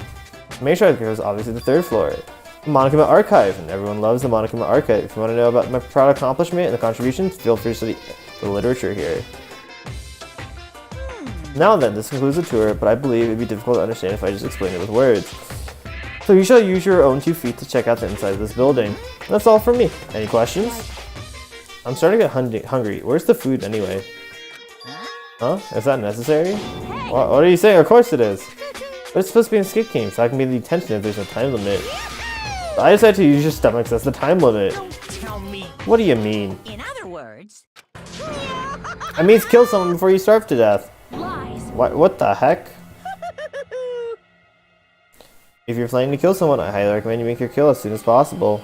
Main Strawberry House is obviously the 3rd floor. Monokuma Archive, and everyone loves the Monokuma Archive. If you want to know about my proud accomplishment and the contributions, feel free to study the literature here. Now then, this concludes the tour, but I believe it'd be difficult to understand if I just explained it with words. So you shall use your own 2 feet to check out the inside of this building. That's all from me. Any questions? I'm starting to get hungry. Where's the food anyway? Huh? Is that necessary? What are you saying? Of course it is. But it's supposed to be in skip game, so I can be the attention if there's no time limit. I decided to use your stomachs. That's the time limit. don't tell me. What do you mean? In other words, It means kill someone before you starve to death. lies. What the heck? If you're planning to kill someone, I highly recommend you make your kill as soon as possible.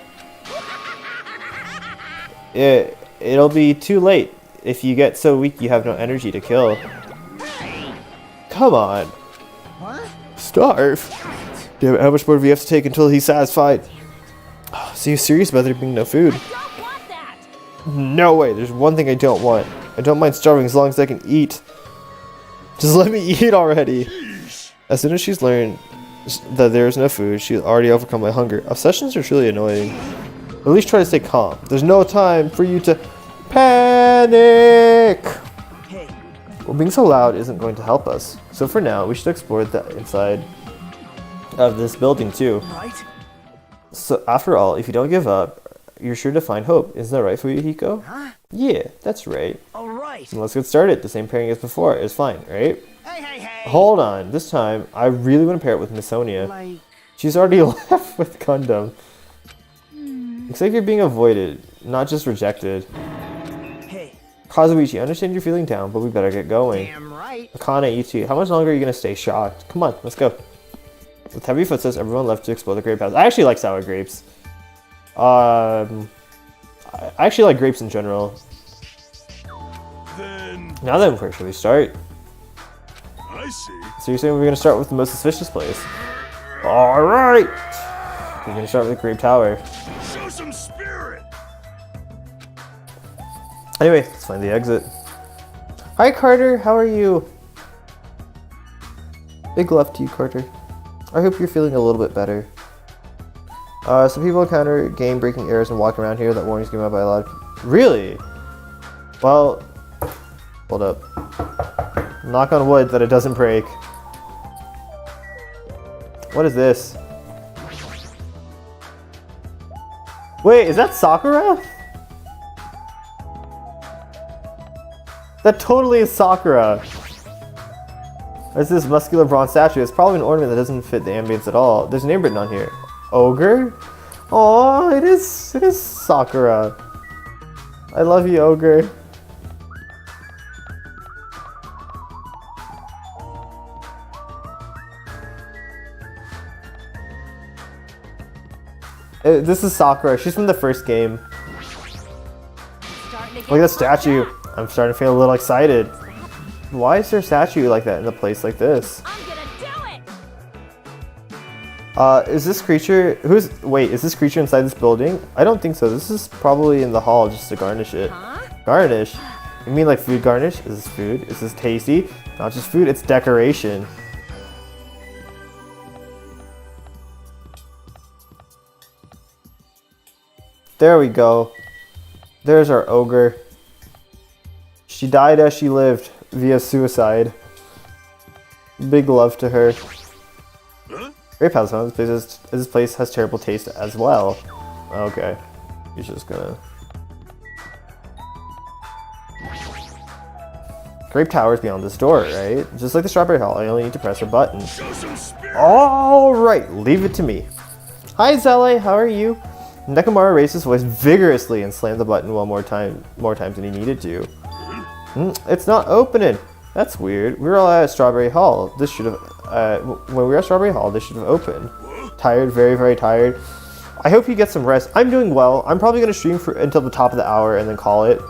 It'll be too late. If you get so weak you have no energy to kill. Come on. What? Starve? Damn it, how much more do we have to take until he's satisfied? Oh, so you're serious about there being no food? Don't want that. No way, there's one thing I don't want. I don't mind starving as long as I can eat. Just let me eat already. As soon as she's learned that there is no food. She's already overcome by hunger. Obsessions are truly annoying. At least try to stay calm. There's no time for you to panic! Hey, Well, being so loud isn't going to help us. So for now, we should explore the inside of this building too. right? So after all, if you don't give up, you're sure to find hope. Isn't that right for you, Hiko? Huh? Yeah, that's right. All right. So let's get started. The same pairing as before is fine, right? Hey, hey, hey! Hold on. This time, I really want to pair it with Miss Sonia. Like, She's already left with Gundam. Looks like you're being avoided, not just rejected. Hey, Kazuichi, I understand you're feeling down, but we better get going. damn right. Akane, you too. How much longer are you going to stay shocked? Come on, let's go. With heavy footsteps, everyone left to explore the grape house. I actually like sour grapes. I actually like grapes in general. Then Now then, where should we start? I see. So you're saying we're going to start with the most suspicious place? Alright! We're going to start with the Grape Tower. Show some spirit. Anyway, let's find the exit. Hi Carter, how are you? Big love to you, Carter. I hope you're feeling a little bit better. Some people encounter game-breaking errors and walk around here. That warning's given out by a lot of... Really? Well, hold up. Knock on wood that it doesn't break. What is this? Wait, is that Sakura? That totally is Sakura. There's this muscular bronze statue. It's probably an ornament that doesn't fit the ambience at all. There's a name written on here. Ogre? Oh, it is Sakura. I love you, Ogre. This is Sakura. She's from the first game. Look at the statue. I'm starting to feel a little excited. Why is there a statue like that in a place like this? I'm gonna do it! Is this creature... Wait, is this creature inside this building? I don't think so. This is probably in the hall just to garnish it. Huh? Garnish? You mean like food garnish? Is this food? Is this tasty? Not just food, it's decoration. There we go. There's our ogre. She died as she lived via suicide. Big love to her. Huh? Grape House, huh? This place has terrible taste as well. Okay. He's just gonna... Grape Tower is beyond this door, right? Just like the Strawberry Hall, I only need to press a button. Show some spirit. Alright, leave it to me. Hi Zele, how are you? Nekomaru raised his voice vigorously and slammed the button more times than he needed to. It's not opening. That's weird. We were all at Strawberry Hall. This should have, when we were at Strawberry Hall, this should have opened. Tired, very, very tired. I hope you get some rest. I'm doing well. I'm probably going to stream until the top of the hour and then call it.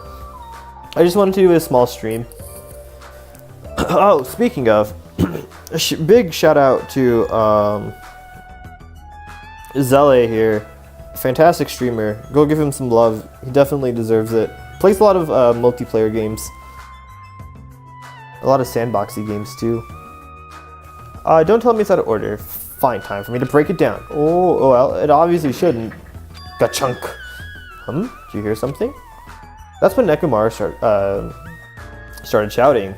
I just wanted to do a small stream. Oh, speaking of, big shout out to Zele here. Fantastic streamer. Go give him some love. He definitely deserves it. Plays a lot of multiplayer games. A lot of sandboxy games too. Don't tell me it's out of order. Fine, time for me to break it down. Oh well, it obviously shouldn't. Gachunk. Did you hear something? That's when Nekomaru started shouting.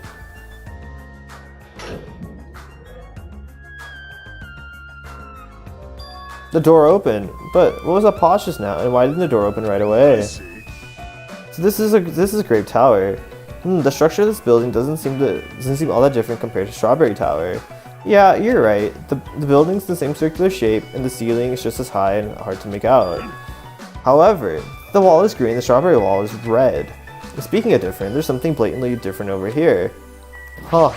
The door opened, but what was that pause just now, and why didn't the door open right I away? see. So this is a Grape Tower. The structure of this building doesn't seem all that different compared to Strawberry Tower. Yeah, you're right. The building's the same circular shape, and the ceiling is just as high and hard to make out. However, the wall is green, the strawberry wall is red. Speaking of different, there's something blatantly different over here. Huh.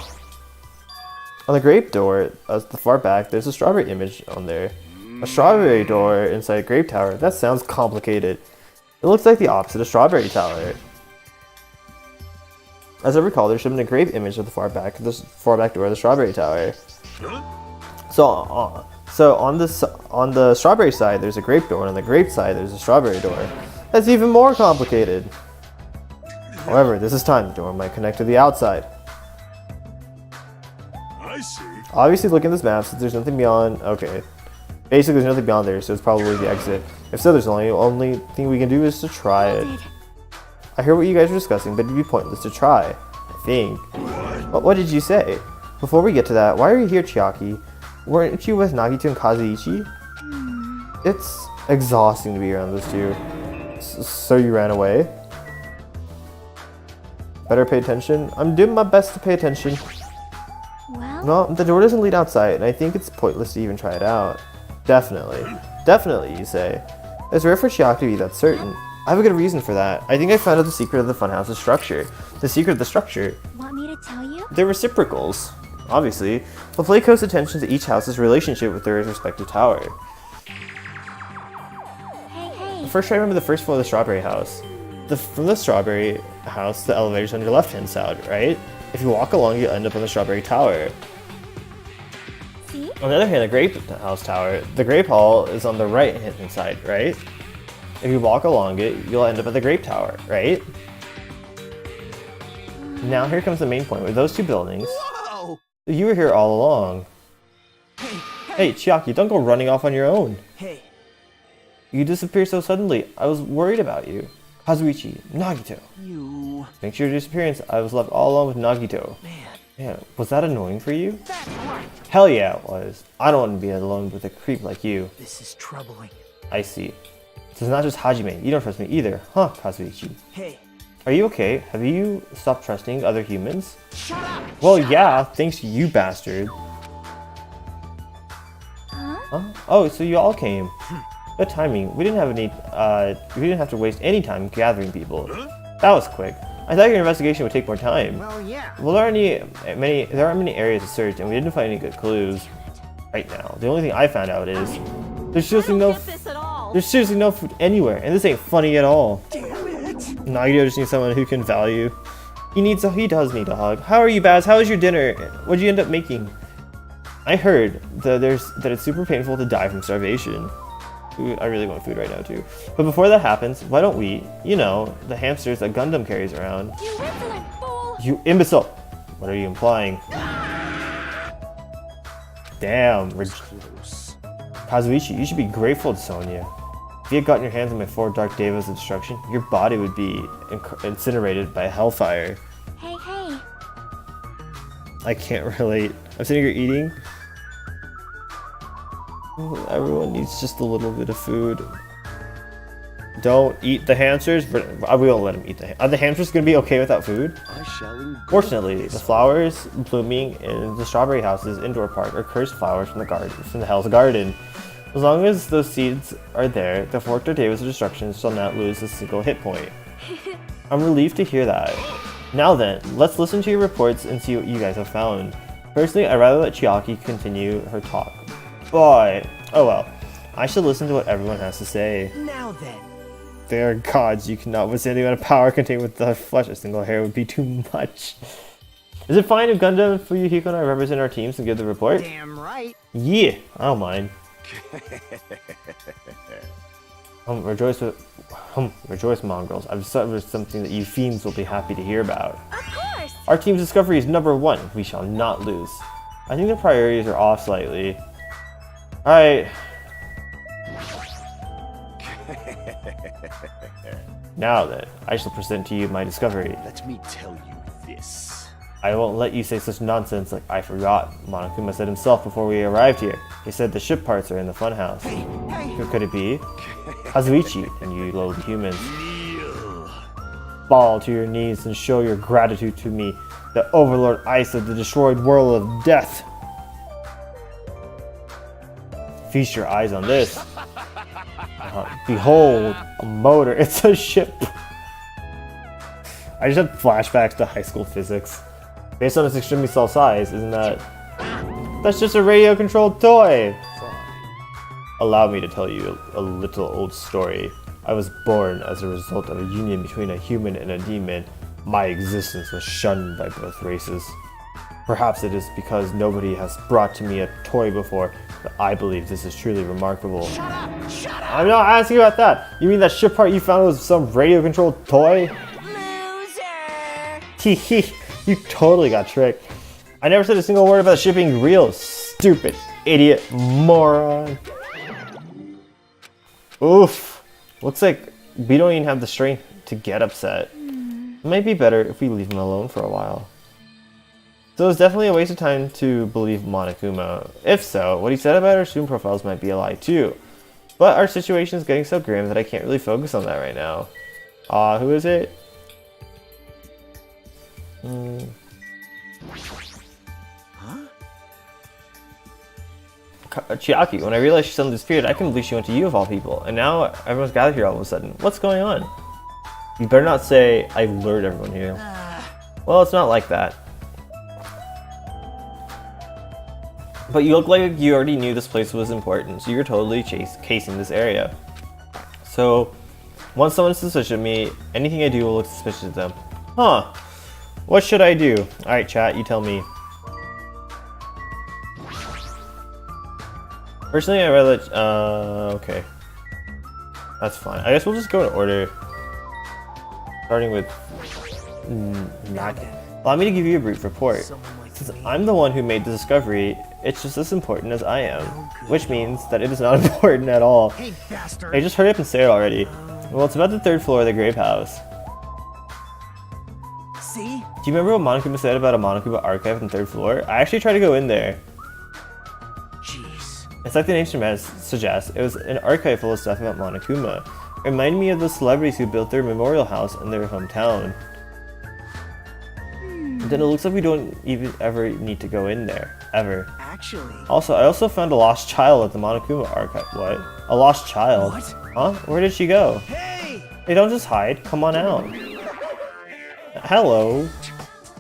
On the grape door, at the far back, there's a strawberry image on there. A strawberry door inside a grape tower. That sounds complicated. It looks like the opposite of Strawberry Tower. As I recall, there should have been a grape image of the far back door of the Strawberry Tower. So on the strawberry side, there's a grape door, and on the grape side, there's a strawberry door. That's even more complicated. However, this is time. The door might connect to the outside. I see. Obviously, look at this map. Since there's nothing beyond. Okay. Basically, there's nothing beyond there, so it's probably the exit. If so, there's only thing we can do is to try it. I hear what you guys are discussing, but it'd be pointless to try. I think. What did you say? Before we get to that, why are you here, Chiaki? Weren't you with Nagito and Kazuichi? It's exhausting to be around those two. So you ran away? Better pay attention? I'm doing my best to pay attention. Well, No, the door doesn't lead outside, and I think it's pointless to even try it out. Definitely. Definitely, you say. It's rare for Chiaki to be that certain. I have a good reason for that. I think I found out the secret of the funhouse's structure. The secret of the structure. want me to tell you? They're reciprocals. Obviously. We'll play close attention to each house's relationship with their respective tower. Hey. First, try to remember the first floor of the strawberry house. From the strawberry house, the elevator's on your left-hand side, right? If you walk along, you end up on the strawberry tower. See? On the other hand, the grape house tower, the grape hall is on the right-hand side, right? If you walk along it, you'll end up at the grape tower, right? Now here comes the main point. With those two buildings, Whoa! you were here all along. Hey, Chiaki, don't go running off on your own. Hey, You disappeared so suddenly. I was worried about you. Kazuichi, Nagito. you... Thanks to your disappearance, I was left all alone with Nagito. Man, Yeah, was that annoying for you? that's right. Hell yeah, it was. I don't want to be alone with a creep like you. This is troubling. I see. So it's not just Hajime. You don't trust me either, huh, Kazuichi? Hey, Are you okay? Have you stopped trusting other humans? shut up! Well, yeah, thanks to you, bastard. Huh? Oh, so you all came. Good timing. We didn't have to waste any time gathering people. That was quick. I thought your investigation would take more time. Well, yeah. Well, there aren't many areas to search, and we didn't find any good clues right now. The only thing I found out is there's seriously no This at all. there's seriously no food anywhere, and this ain't funny at all. Damn it! Nagito just needs someone who can value. He does need a hug. How are you, Baz? How was your dinner? What'd you end up making? I heard that it's super painful to die from starvation. Ooh, I really want food right now too. But before that happens, why don't we, the hamsters that Gundam carries around? You insolent fool! You imbecile! What are you implying? Damn, Close. Kazuichi, you should be grateful to Sonya. If you had gotten your hands on my 4 Dark Devas of destruction, your body would be incinerated by hellfire. Hey. I can't relate. I'm sitting here eating. Everyone needs just a little bit of food. Don't eat the hamsters, but we won't let them eat Are the hamsters gonna be okay without food? I shall engulf Fortunately, the this. flowers blooming in the strawberry house's indoor park are cursed flowers from the Hell's Garden. As long as those seeds are there, the 4 Tortillas of Destruction shall not lose a single hit point. I'm relieved to hear that. Now then, let's listen to your reports and see what you guys have found. Personally, I'd rather let Chiaki continue her talk. Boy, oh well. I should listen to what everyone has to say. Now then, They are gods. You cannot withstand the amount of power contained with the flesh. A single hair would be too much. Is it fine if Gundam, Fuyuhiko, and I represent our teams and give the report? damn right. Yeah, I don't mind. Rejoice, mongrels. I've discovered something that you fiends will be happy to hear about. Of course! Our team's discovery is number 1. We shall not lose. I think the priorities are off slightly. Alright. Now then, I shall present to you my discovery. Let me tell you this. I won't let you say such nonsense like I forgot. Monokuma said himself before we arrived here. He said the ship parts are in the funhouse. Who could it be? Kazuichi and you lowly humans. Fall to your knees and show your gratitude to me, the Overlord Ice of the destroyed world of death. Feast your eyes on this. Behold, a motor. It's a ship. I just had flashbacks to high school physics. Based on its extremely small size, isn't that... That's just a radio-controlled toy! Allow me to tell you a little old story. I was born as a result of a union between a human and a demon. My existence was shunned by both races. Perhaps it is because nobody has brought to me a toy before, but I believe this is truly remarkable. Shut up! Shut up! I'm not asking about that! You mean that ship part you found was some radio-controlled toy? Loser! Hee hee, you totally got tricked. I never said a single word about shit being real, stupid idiot moron. Oof. Looks like we don't even have the strength to get upset. It might be better if we leave him alone for a while. So it's definitely a waste of time to believe Monokuma. If so, what he said about our student profiles might be a lie too. But our situation is getting so grim that I can't really focus on that right now. Who is it? Chiaki. When I realized she suddenly disappeared, I couldn't believe she went to you of all people. And now everyone's gathered here all of a sudden. What's going on? You better not say I lured everyone here. Well, it's not like that. But you look like you already knew this place was important, so you're totally casing this area. So, once someone's suspicious of me, anything I do will look suspicious of them. Huh. What should I do? Alright, chat, you tell me. Personally, I'd rather okay. That's fine. I guess we'll just go in order. Starting with Allow me to give you a brief report. Since I'm the one who made the discovery, it's just as important as I am. Which means that it is not important at all. Hey, bastard. Hey, just hurry up and say it already. Well, it's about the 3rd floor of the Grape House. See? Do you remember what Monokuma said about a Monokuma archive on the 3rd floor? I actually tried to go in there. Jeez. It's like the name suggests, it was an archive full of stuff about Monokuma. It reminded me of the celebrities who built their memorial house in their hometown. Then it looks like we don't even ever need to go in there. Ever. Actually. Also, I also found a lost child at the Monokuma archive. What? A lost child? What? Huh? Where did she go? Hey! Hey, don't just hide. Come on out. Hello.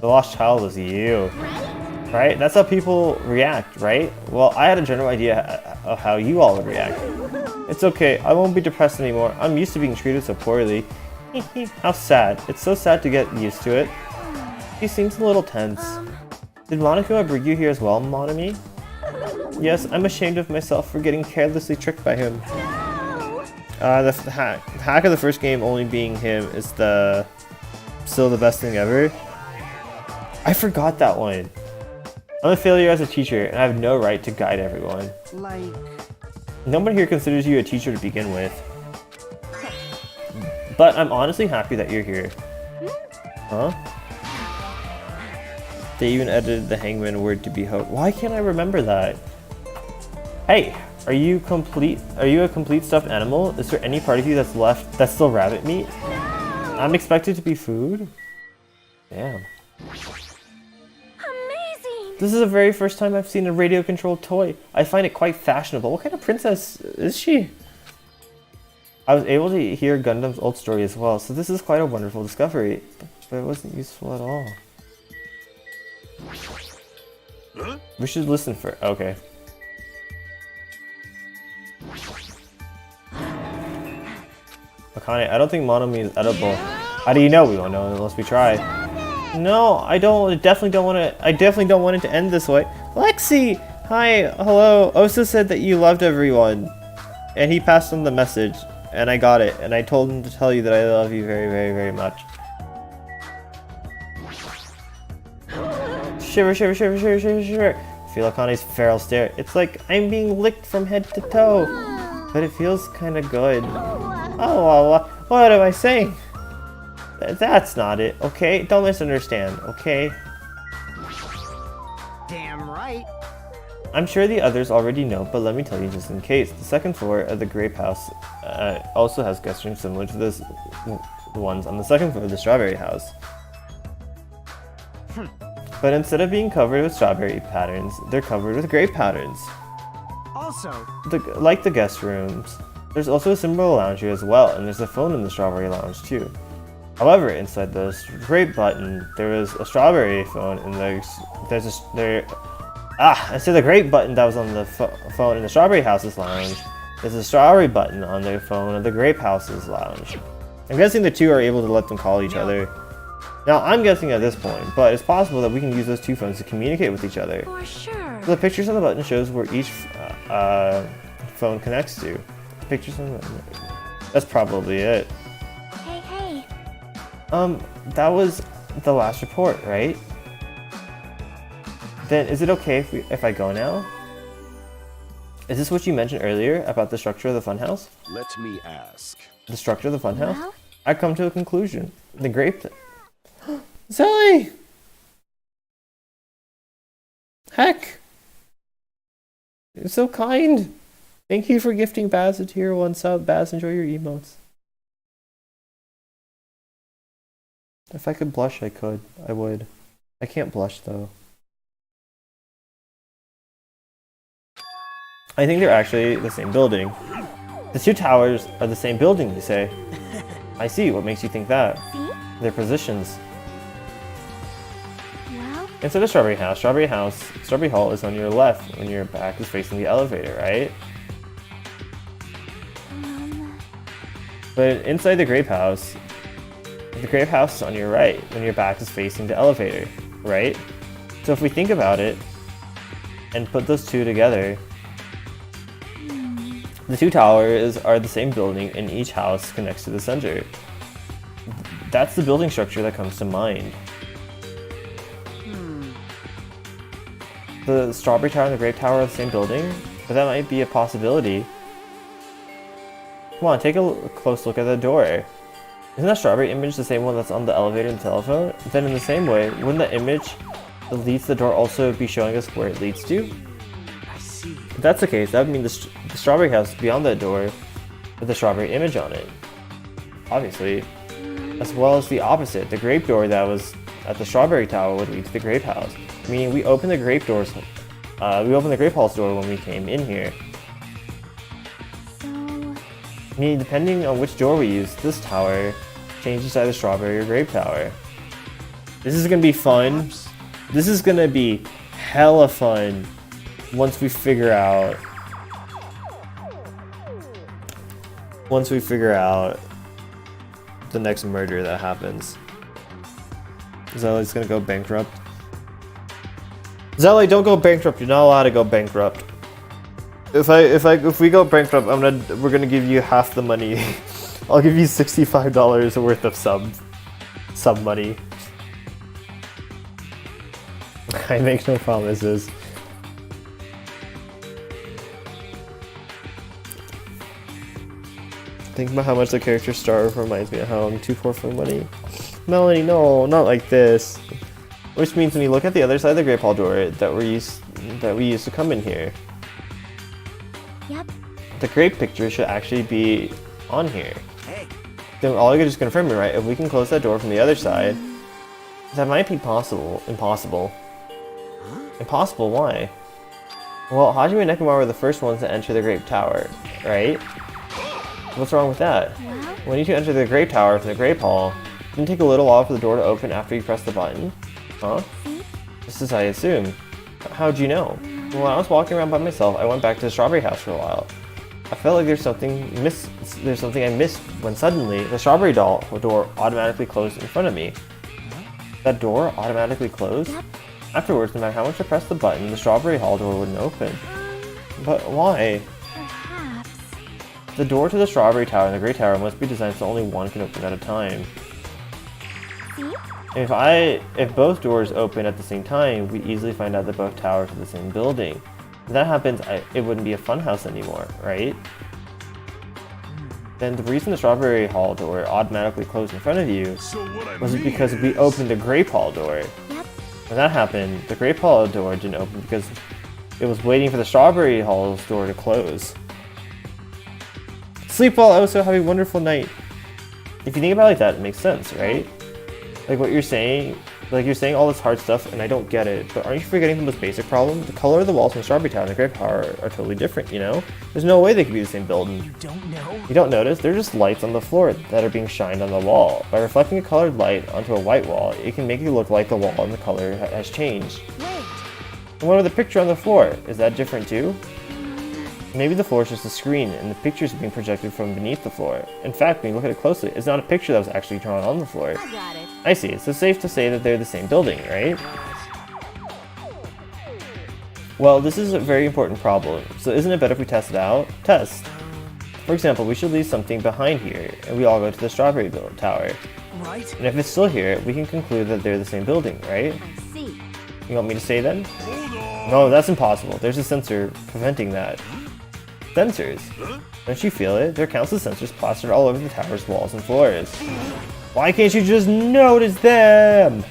The lost child was you. Right? That's how people react, right? Well, I had a general idea of how you all would react. It's okay. I won't be depressed anymore. I'm used to being treated so poorly. How sad. It's so sad to get used to it. He seems a little tense. Did Monokuma bring you here as well, Monami? Yes, I'm ashamed of myself for getting carelessly tricked by him. The hack of the first game only being him is still the best thing ever. I forgot that one. I'm a failure as a teacher, and I have no right to guide everyone. Like... No one here considers you a teacher to begin with. But I'm honestly happy that you're here. Huh? They even edited the hangman word to be ho- Why can't I remember that? Hey, are you a complete stuffed animal? Is there any part of you that's left that's still rabbit meat? I'm expected to be food? Damn. Amazing! This is the very first time I've seen a radio-controlled toy. I find it quite fashionable. What kind of princess is she? I was able to hear Gundam's old story as well, so this is quite a wonderful discovery. But it wasn't useful at all. Huh? We should listen for. Okay. Akane, I don't think Monomi is edible. How do you know? We won't know unless we try. No, I definitely don't want it to end this way. Lexi! Hi, hello. Osa said that you loved everyone. And he passed on the message. And I got it. And I told him to tell you that I love you very, very, very much. Shiver, shiver, shiver, shiver, shiver, shiver. Feel Akane's feral stare. It's like I'm being licked from head to toe. But it feels kind of good. Oh, what am I saying? That's not it, okay? Don't misunderstand, okay? Damn right. I'm sure the others already know, but let me tell you just in case. The 2nd floor of the Grape House also has guest rooms similar to the ones on the 2nd floor of the Strawberry House. But instead of being covered with strawberry patterns, they're covered with grape patterns. Also, Like the guest rooms. There's also a similar lounge here as well, and there's a phone in the Strawberry Lounge too. However, inside the grape button, there is a strawberry phone, and instead of the grape button that was on the phone in the Strawberry House's lounge, there's a strawberry button on their phone in the Grape House's lounge. I'm guessing the two are able to let them call each other. Now, I'm guessing at this point, but it's possible that we can use those two phones to communicate with each other. For sure. The pictures on the button shows where each phone connects to. Pictures on the button. That's probably it. Hey. That was the last report, right? Then is it okay if I go now? Is this what you mentioned earlier about the structure of the funhouse? Let me ask. The structure of the funhouse? Well? I come to a conclusion. The grape. Zelly! Heck! You're so kind! Thank you for gifting Baz a tier 1 sub. Baz, enjoy your emotes. If I could blush, I could. I would. I can't blush though. I think they're actually the same building. The two towers are the same building, you say? I see. What makes you think that? See? Their positions. Well? Instead of Strawberry House, Strawberry Hall is on your left when your back is facing the elevator, right? But inside the Grape House is on your right when your back is facing the elevator, right? So if we think about it and put those two together, the two towers are the same building and each house connects to the center. That's the building structure that comes to mind. The Strawberry Tower and the Grape Tower are the same building, but that might be a possibility. Come on, take a close look at the door. Isn't that strawberry image the same one that's on the elevator and the telephone? Then in the same way, wouldn't the image that leads to the door also be showing us where it leads to? I see. If that's the case, that would mean the strawberry house beyond that door with the strawberry image on it. Obviously. As well as the opposite, the grape door that was at the strawberry tower would lead to the grape house. Meaning we opened the grape hall's door when we came in here. Meaning depending on which door we use, this tower changes to either strawberry or grape tower. This is gonna be fun. This is gonna be hella fun once we figure out the next murder that happens. Zelly's gonna go bankrupt. Zelly, don't go bankrupt. You're not allowed to go bankrupt. If we go bankrupt, we're gonna give you half the money. I'll give you $65 worth of sub money. I make no promises. Think about how much the character starve reminds me of how I'm too poor for money. Melanie, no, not like this. Which means when you look at the other side of the Great Hall door that we used to come in here. Yep. The grape picture should actually be on here. Hey. Then all you can just confirm me, right? If we can close that door from the other side, that might be possible. Impossible. Huh? Impossible? Why? Well, Hajime and Nekomaru were the first ones to enter the Grape Tower, right? What's wrong with that? Well? When you two enter the Grape Tower from the Grape Hall, didn't it take a little while for the door to open after you press the button? Huh? Just as I assumed. How'd you know? When I was walking around by myself, I went back to the Strawberry House for a while. I felt like there's something I missed when suddenly the Strawberry door automatically closed in front of me. That door automatically closed? Yep. Afterwards, no matter how much I pressed the button, the Strawberry Hall door wouldn't open. But why? Perhaps. The door to the Strawberry Tower and the Great Tower must be designed so only one can open at a time. See? If both doors open at the same time, we'd easily find out that both towers are the same building. If that happens, it wouldn't be a funhouse anymore, right? Then the reason the Strawberry Hall door automatically closed in front of you was because we opened the Grape Hall door. Yep. When that happened, the Grape Hall door didn't open because it was waiting for the Strawberry Hall's door to close. Sleep well, also have a wonderful night. If you think about it like that, it makes sense, right? Like what you're saying, all this hard stuff, and I don't get it, but aren't you forgetting the most basic problem? The color of the walls from Strawberry Town and the Grape Tower are totally different, you know? There's no way they could be the same building. You don't know? You don't notice? They're just lights on the floor that are being shined on the wall. By reflecting a colored light onto a white wall, it can make it look like the wall and the color has changed. Wait. And what about the picture on the floor? Is that different too? Maybe the floor is just a screen and the picture is being projected from beneath the floor. In fact, when you look at it closely, it's not a picture that was actually drawn on the floor. I got it. I see, so it's safe to say that they're the same building, right? Well, this is a very important problem, so isn't it better if we test it out? Test! For example, we should leave something behind here, and we all go to the Strawberry Tower. Right? And if it's still here, we can conclude that they're the same building, right? I see. You want me to say then? Hold on. No, that's impossible. There's a sensor preventing that. Sensors? Don't you feel it? There are countless sensors plastered all over the tower's walls and floors. Why can't you just notice them?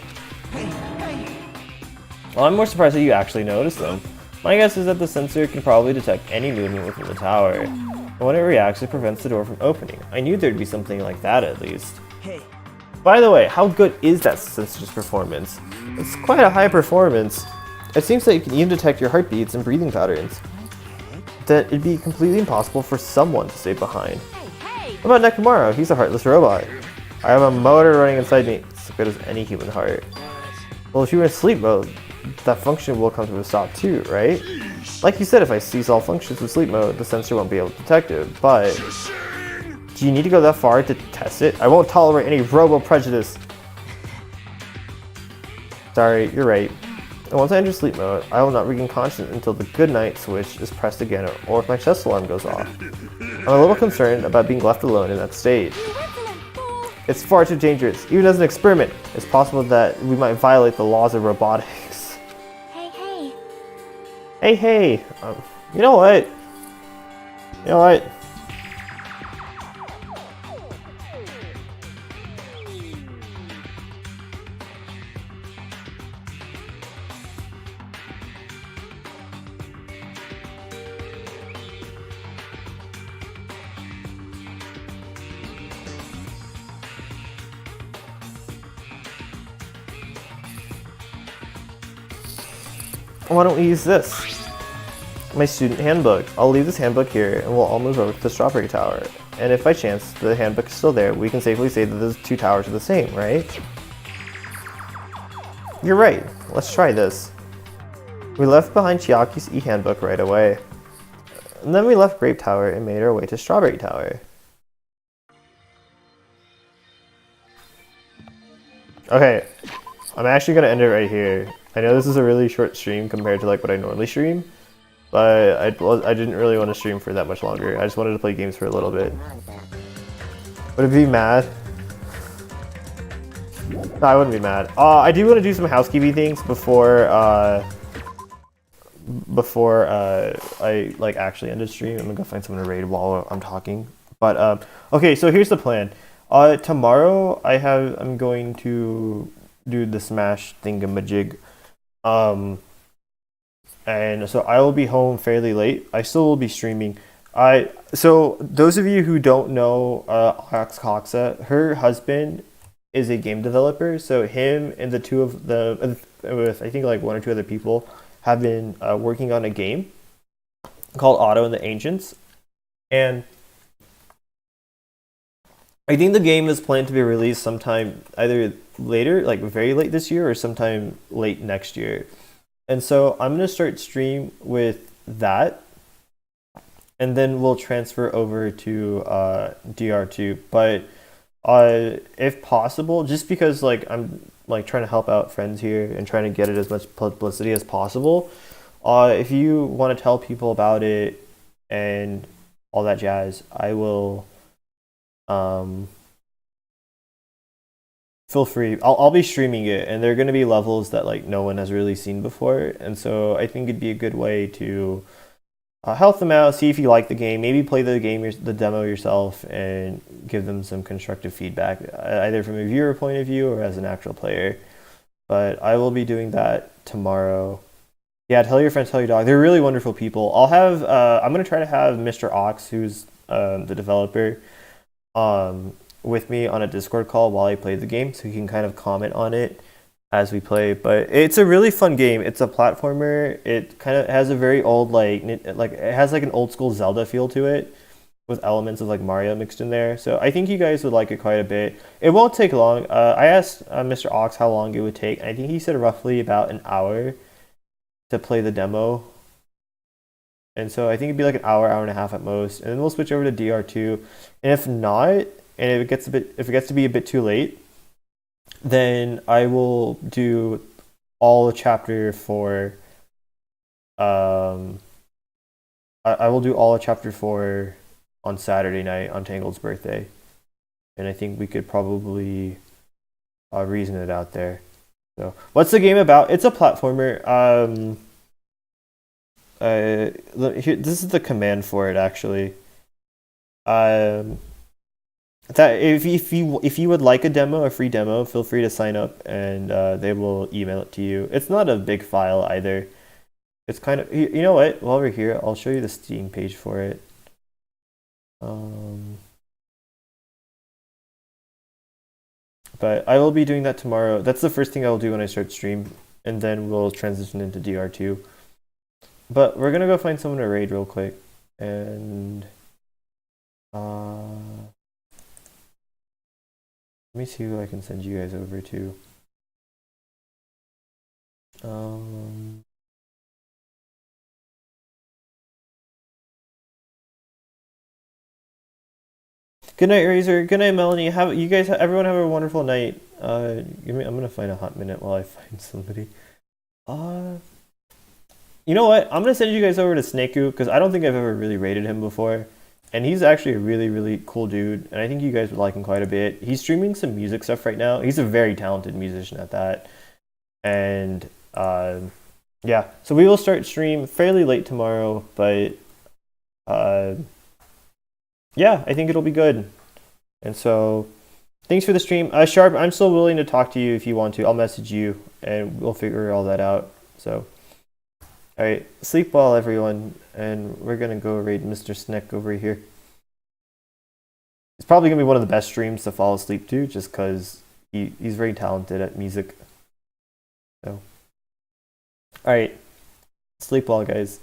Well, I'm more surprised that you actually notice them. My guess is that the sensor can probably detect any movement within the tower. And when it reacts, it prevents the door from opening. I knew there'd be something like that at least. Hey. By the way, how good is that sensor's performance? It's quite a high performance. It seems that it can even detect your heartbeats and breathing patterns. That it'd be completely impossible for someone to stay behind. Hey. What about Nekomaru? He's a heartless robot. I have a motor running inside me. It's as good as any human heart. Well, if you're in sleep mode, that function will come to a stop too, right? Like you said, if I cease all functions with sleep mode, the sensor won't be able to detect it, but... Do you need to go that far to test it? I won't tolerate any robo-prejudice. Sorry, you're right. And once I enter sleep mode, I will not regain consciousness until the good night switch is pressed again or if my chest alarm goes off. I'm a little concerned about being left alone in that state. It's far too dangerous. Even as an experiment, it's possible that we might violate the laws of robotics. Hey. Hey. You know what? Why don't we use this? My student handbook. I'll leave this handbook here and we'll all move over to the Strawberry Tower. And if by chance the handbook is still there, we can safely say that the two towers are the same, right? You're right. Let's try this. We left behind Chiaki's e-handbook right away. And then we left Grape Tower and made our way to Strawberry Tower. Okay, I'm actually gonna end it right here. I know this is a really short stream compared to like what I normally stream, but I didn't really want to stream for that much longer. I just wanted to play games for a little bit. Would it be mad? No, I wouldn't be mad. I do want to do some housekeeping things before I like actually end the stream. I'm gonna go find someone to raid while I'm talking. But okay, so here's the plan. Tomorrow I'm going to do the Smash thingamajig. And so I will be home fairly late. I still will be streaming. So those of you who don't know Coxa, her husband is a game developer. So him and the two of them, with I think like one or two other people, have been working on a game called Otto and the Ancients. And I think the game is planned to be released sometime either later, like very late this year, or sometime late next year. And so I'm gonna start stream with that, and then we'll transfer over to DR2. But if possible, just because like I'm like trying to help out friends here and trying to get it as much publicity as possible, if you want to tell people about it and all that jazz, I will. Feel free. I'll be streaming it, and there are going to be levels that like no one has really seen before, and so I think it'd be a good way to help them out, see if you like the game, maybe play the demo yourself, and give them some constructive feedback, either from a viewer point of view or as an actual player. But I will be doing that tomorrow. Yeah, tell your friends, tell your dog. They're really wonderful people. I'm going to try to have Mr. Ox, who's the developer, with me on a Discord call while I play the game, so he can kind of comment on it as we play. But it's a really fun game. It's a platformer. It kind of has a very old like it has like an old school Zelda feel to it, with elements of like Mario mixed in there. So I think you guys would like it quite a bit. It won't take long. I asked Mr. Ox how long it would take. I think he said roughly about an hour to play the demo. And so I think it'd be like an hour and a half at most, and then we'll switch over to DR2. And if not, and if it gets to be a bit too late, then I will do all the chapter 4. I will do all of chapter 4 on Saturday night on Tangled's birthday, and I think we could probably reason it out there. So, what's the game about? It's a platformer. This is the command for it actually. Um, that if you would like a demo, a free demo, feel free to sign up, and they will email it to you. It's not a big file either. It's kind of, you know what? While we're here, I'll show you the Steam page for it. But I will be doing that tomorrow. That's the first thing I'll do when I start stream, and then we'll transition into DR2. But we're gonna go find someone to raid real quick, and let me see who I can send you guys over to. Good night, Razor. Good night, Melanie. Have you guys? Everyone have a wonderful night. I'm gonna find a hot minute while I find somebody. You know what? I'm gonna send you guys over to Snakeku because I don't think I've ever really rated him before, and he's actually a really, really cool dude, and I think you guys would like him quite a bit. He's streaming some music stuff right now. He's a very talented musician at that, and yeah. So we will start stream fairly late tomorrow, but yeah, I think it'll be good. And so, thanks for the stream. Sharp, I'm still willing to talk to you if you want to. I'll message you and we'll figure all that out. So, alright, sleep well, everyone. And we're gonna go raid Mr. Sneck over here. It's probably gonna be one of the best streams to fall asleep to, just because he's very talented at music. So, alright, sleep well, guys.